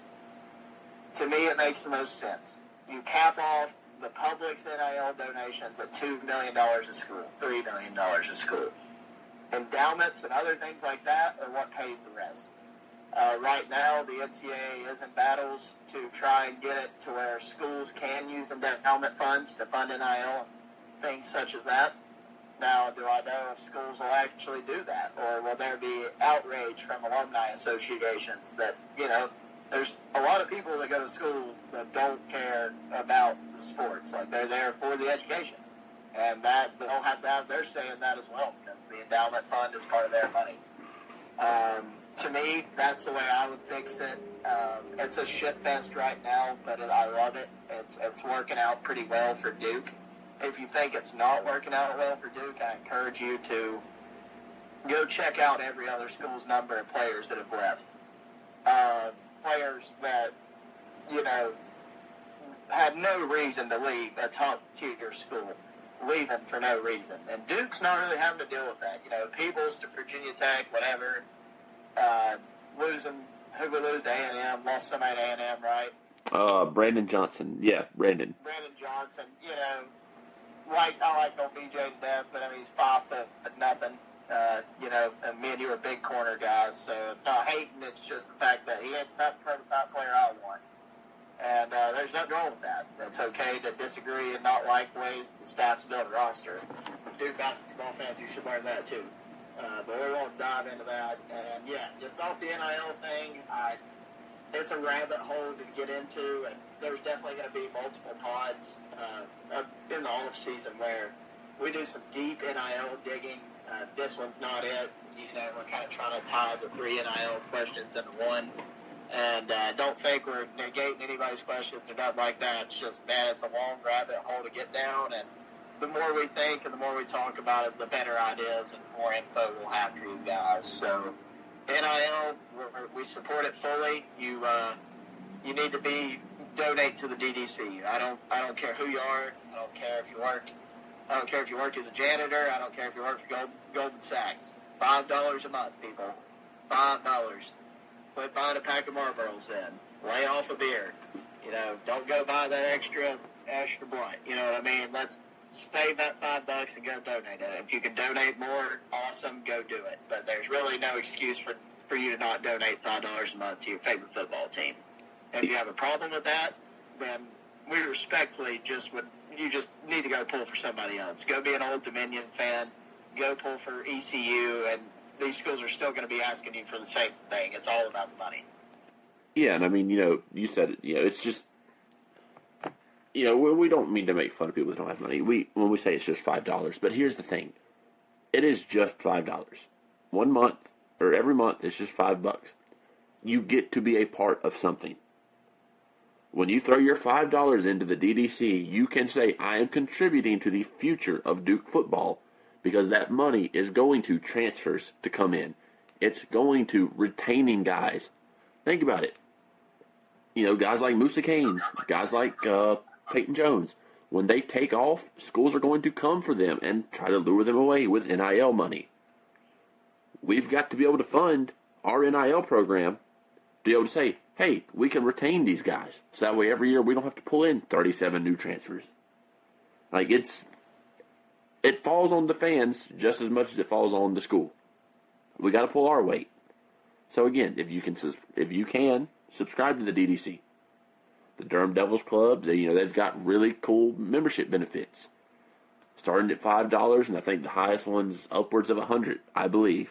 S3: To me, it makes the most sense. You cap off the public's NIL donations at $2 million a school, $3 million a school. Endowments and other things like that are what pays the rest. Right now, the NCAA is in battles to try and get it to where schools can use endowment funds to fund NIL and things such as that. Now, do I know if schools will actually do that? Or will there be outrage from alumni associations that, there's a lot of people that go to school that don't care about the sports. Like, they're there for the education. And that they'll have to have their say in that as well because the endowment fund is part of their money. To me, that's the way I would fix it. It's a shit fest right now, but I love it. It's working out pretty well for Duke. If you think it's not working out well for Duke, I encourage you to go check out every other school's number of players that have left. Players that, had no reason to leave a top-tier school, leaving for no reason. And Duke's not really having to deal with that. Peebles to Virginia Tech, whatever. Who we lose to A&M, lost somebody to A&M, right?
S2: Brandon Johnson. Yeah, Brandon
S3: Johnson, I like old BJ to death, but he's 5 foot nothing. And me and you are big corner guys, so it's not hating, it's just the fact that he ain't the prototype player I want. And there's nothing wrong with that. It's okay to disagree and not like ways the staff's built a roster. Duke basketball fans, you should learn that too. But we won't dive into that. And just off the NIL thing, it's a rabbit hole to get into, and there's definitely going to be multiple pods in the off season where we do some deep NIL digging. This one's not it. We're kind of trying to tie the 3 NIL questions into one. And don't think we're negating anybody's questions or nothing like that. It's just, man, it's a long rabbit hole to get down. And the more we think and the more we talk about it, the better ideas and more info we'll have for you guys. So NIL, we support it fully. You need to donate to the DDC. I don't care who you are. I don't care if you work as a janitor. I don't care if you work for Goldman Sachs. $5 a month, people. $5. Quit buying a pack of Marlboros in. Lay off a beer. Don't go buy that extra blunt. You know what I mean? Let's save that $5 and go donate it. If you can donate more, awesome, go do it. But there's really no excuse for you to not donate $5 a month to your favorite football team. If you have a problem with that, then we respectfully you just need to go pull for somebody else. Go be an Old Dominion fan. Go pull for ECU, and these schools are still going to be asking you for the same thing. It's all about the money.
S2: Yeah, and I mean, you said it. It's just, we don't mean to make fun of people that don't have money. When we say it's just $5, but here's the thing. It is just $5. 1 month, or every month, it's just $5. You get to be a part of something. When you throw your $5 into the DDC, you can say, I am contributing to the future of Duke football, because that money is going to transfers to come in. It's going to retaining guys. Think about it. Guys like Musa Kane, guys like Peyton Jones, when they take off, schools are going to come for them and try to lure them away with NIL money. We've got to be able to fund our NIL program to be able to say, hey, we can retain these guys. So that way every year we don't have to pull in 37 new transfers. It falls on the fans just as much as it falls on the school. We got to pull our weight. So again, if you can subscribe to the DDC, the Durham Devils Club, they've got really cool membership benefits, starting at $5, and I think the highest one's upwards of $100, I believe.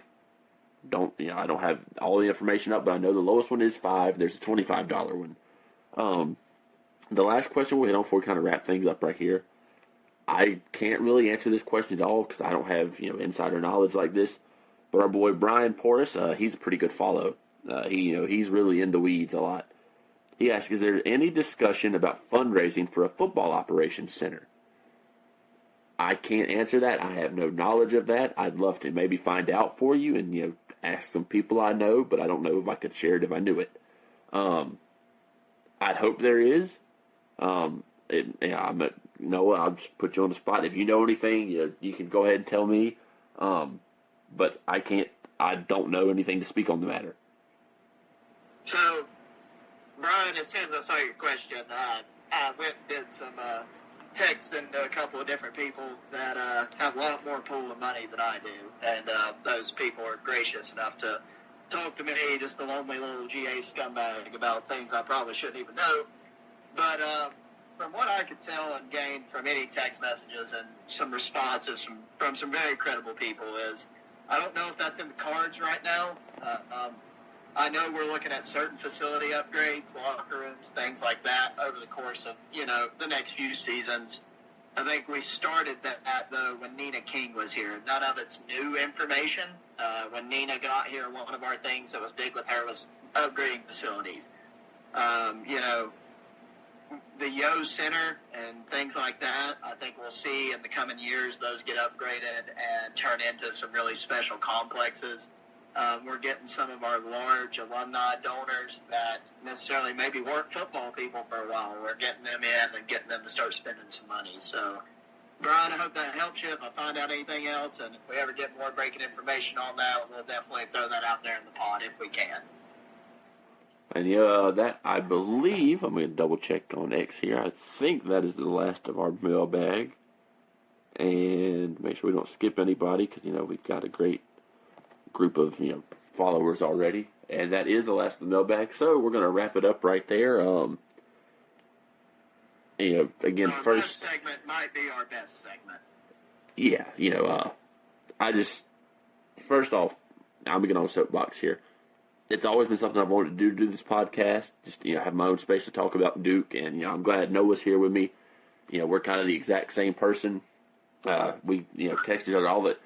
S2: I don't have all the information up, but I know the lowest one is $5. There's a $25 one. The last question we'll hit on before we kind of wrap things up right here. I can't really answer this question at all because I don't have insider knowledge like this. But our boy Brian Porras, he's a pretty good follow. He's really in the weeds a lot. He asked, is there any discussion about fundraising for a football operations center? I can't answer that. I have no knowledge of that. I'd love to maybe find out for you and ask some people I know, but I don't know if I could share it if I knew it. I'd hope there is. Noah, I'll just put you on the spot. If you know anything, you can go ahead and tell me. But I don't know anything to speak on the matter.
S3: So, Brian, as soon as I saw your question, I went and did some texting to a couple of different people that have a lot more pool of money than I do. And those people are gracious enough to talk to me, just a lonely little GA scumbag, about things I probably shouldn't even know. But from what I could tell and gain from any text messages and some responses from some very credible people is, I don't know if that's in the cards right now. I know we're looking at certain facility upgrades, locker rooms, things like that over the course of, the next few seasons. I think we started that, though, when Nina King was here. None of it's new information. When Nina got here, one of our things that was big with her was upgrading facilities. The Yo Center and things like that, I think we'll see in the coming years those get upgraded and turn into some really special complexes. We're getting some of our large alumni donors that necessarily maybe weren't football people for a while. We're getting them in and getting them to start spending some money. So, Brian, I hope that helps you. If I find out anything else, and if we ever get more breaking information on that, we'll definitely throw that out there in the pod if we can.
S2: And that, I believe, I'm going to double check on X here. I think that is the last of our mailbag. And make sure we don't skip anybody because, we've got a great group of, followers already. And that is the last of the mailbag. So we're going to wrap it up right there. Again,
S3: our
S2: first
S3: segment might be our best segment.
S2: Yeah, first off, I'm going to get on a soapbox here. It's always been something I've wanted to do this podcast, just, have my own space to talk about Duke, and, I'm glad Noah's here with me. We're kind of the exact same person. We, text each other all the.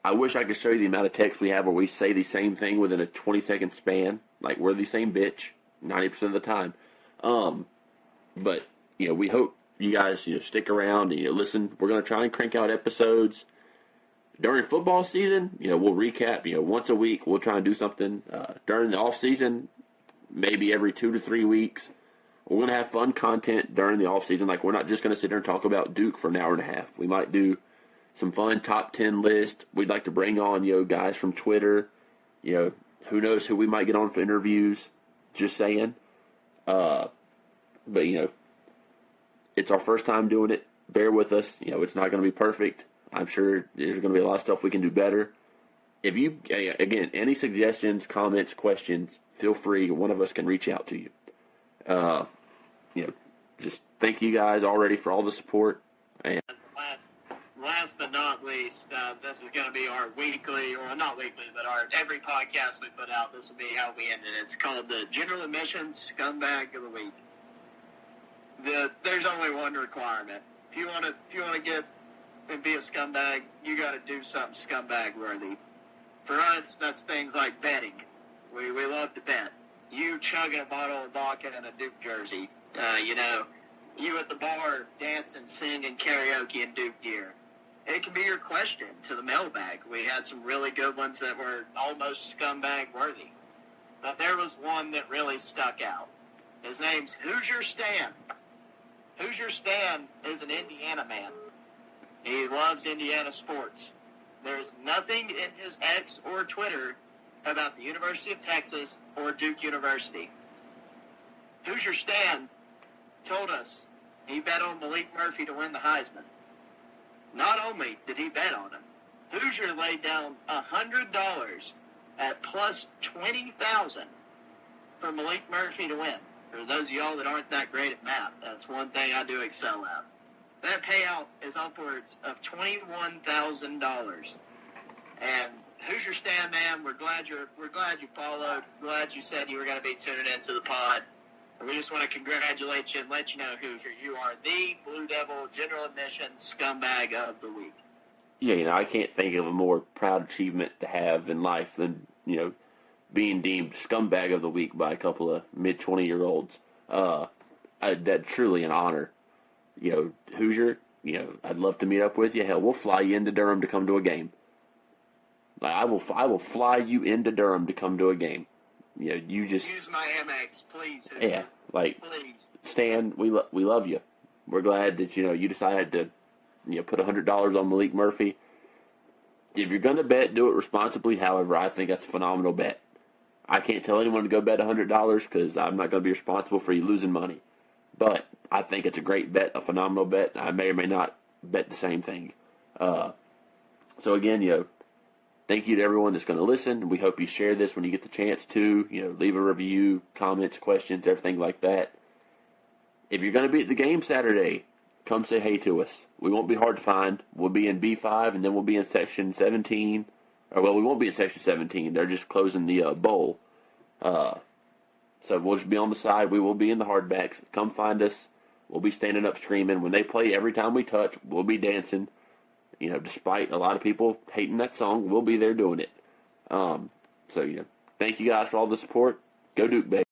S2: I wish I could show you the amount of texts we have where we say the same thing within a 20-second span. Like, we're the same bitch. 90% of the time. But, we hope you guys, stick around and, listen. We're going to try and crank out episodes during football season. We'll recap, once a week. We'll try and do something during the off season, maybe every 2 to 3 weeks. We're going to have fun content during the off season. Like, we're not just going to sit there and talk about Duke for an hour and a half. We might do some fun top 10 list. We'd like to bring on, guys from Twitter. Who knows who we might get on for interviews. Just saying. But, it's our first time doing it. Bear with us. It's not going to be perfect. I'm sure there's going to be a lot of stuff we can do better. If you, again, any suggestions, comments, questions, feel free. One of us can reach out to you. Just thank you guys already for all the support. And
S3: last but not least, this is going to be our weekly, or not weekly, but our every podcast we put out. This will be how we end it. It's called the General Admissions Scumbag of the Week. There's only one requirement. If you want to get and be a scumbag, you got to do something scumbag worthy. For us, that's things like betting. We love to bet. You chugging a bottle of vodka in a Duke jersey. You at the bar dancing, singing karaoke in Duke gear. It can be your question to the mailbag. We had some really good ones that were almost scumbag worthy. But there was one that really stuck out. His name's Hoosier Stan. Hoosier Stan is an Indiana man. He loves Indiana sports. There's nothing in his X or Twitter about the University of Texas or Duke University. Hoosier Stan told us he bet on Malik Murphy to win the Heisman. Not only did he bet on him, Hoosier laid down $100 at plus 20,000 for Malik Murphy to win. For those of y'all that aren't that great at math, that's one thing I do excel at. That payout is upwards of $21,000. And Hoosier Stan, man, we're glad you followed. Glad you said you were going to be tuning into the pod. And we just want to congratulate you and let you know, Hoosier, you are the Blue Devil General Admissions Scumbag of the Week.
S2: Yeah, I can't think of a more proud achievement to have in life than, being deemed Scumbag of the Week by a couple of mid-20-year-olds. That's truly an honor. Hoosier, I'd love to meet up with you. Hell, we'll fly you into Durham to come to a game. Like, I will fly you into Durham to come to a game. You just
S3: use my Amex, please. Hoosier.
S2: Yeah,
S3: please.
S2: Stan, we love you. We're glad that you decided to put $100 on Malik Murphy. If you're gonna bet, do it responsibly. However, I think that's a phenomenal bet. I can't tell anyone to go bet $100 because I'm not going to be responsible for you losing money. But I think it's a great bet, a phenomenal bet. I may or may not bet the same thing. So again, thank you to everyone that's going to listen. We hope you share this when you get the chance to. Leave a review, comments, questions, everything like that. If you're going to be at the game Saturday, come say hey to us. We won't be hard to find. We'll be in B5, and then we'll be in Section 17. We won't be in Section 17. They're just closing the bowl. So we'll just be on the side. We will be in the hardbacks. Come find us. We'll be standing up screaming. When they play Every Time We Touch, we'll be dancing. Despite a lot of people hating that song, we'll be there doing it. Thank you guys for all the support. Go Duke, baby.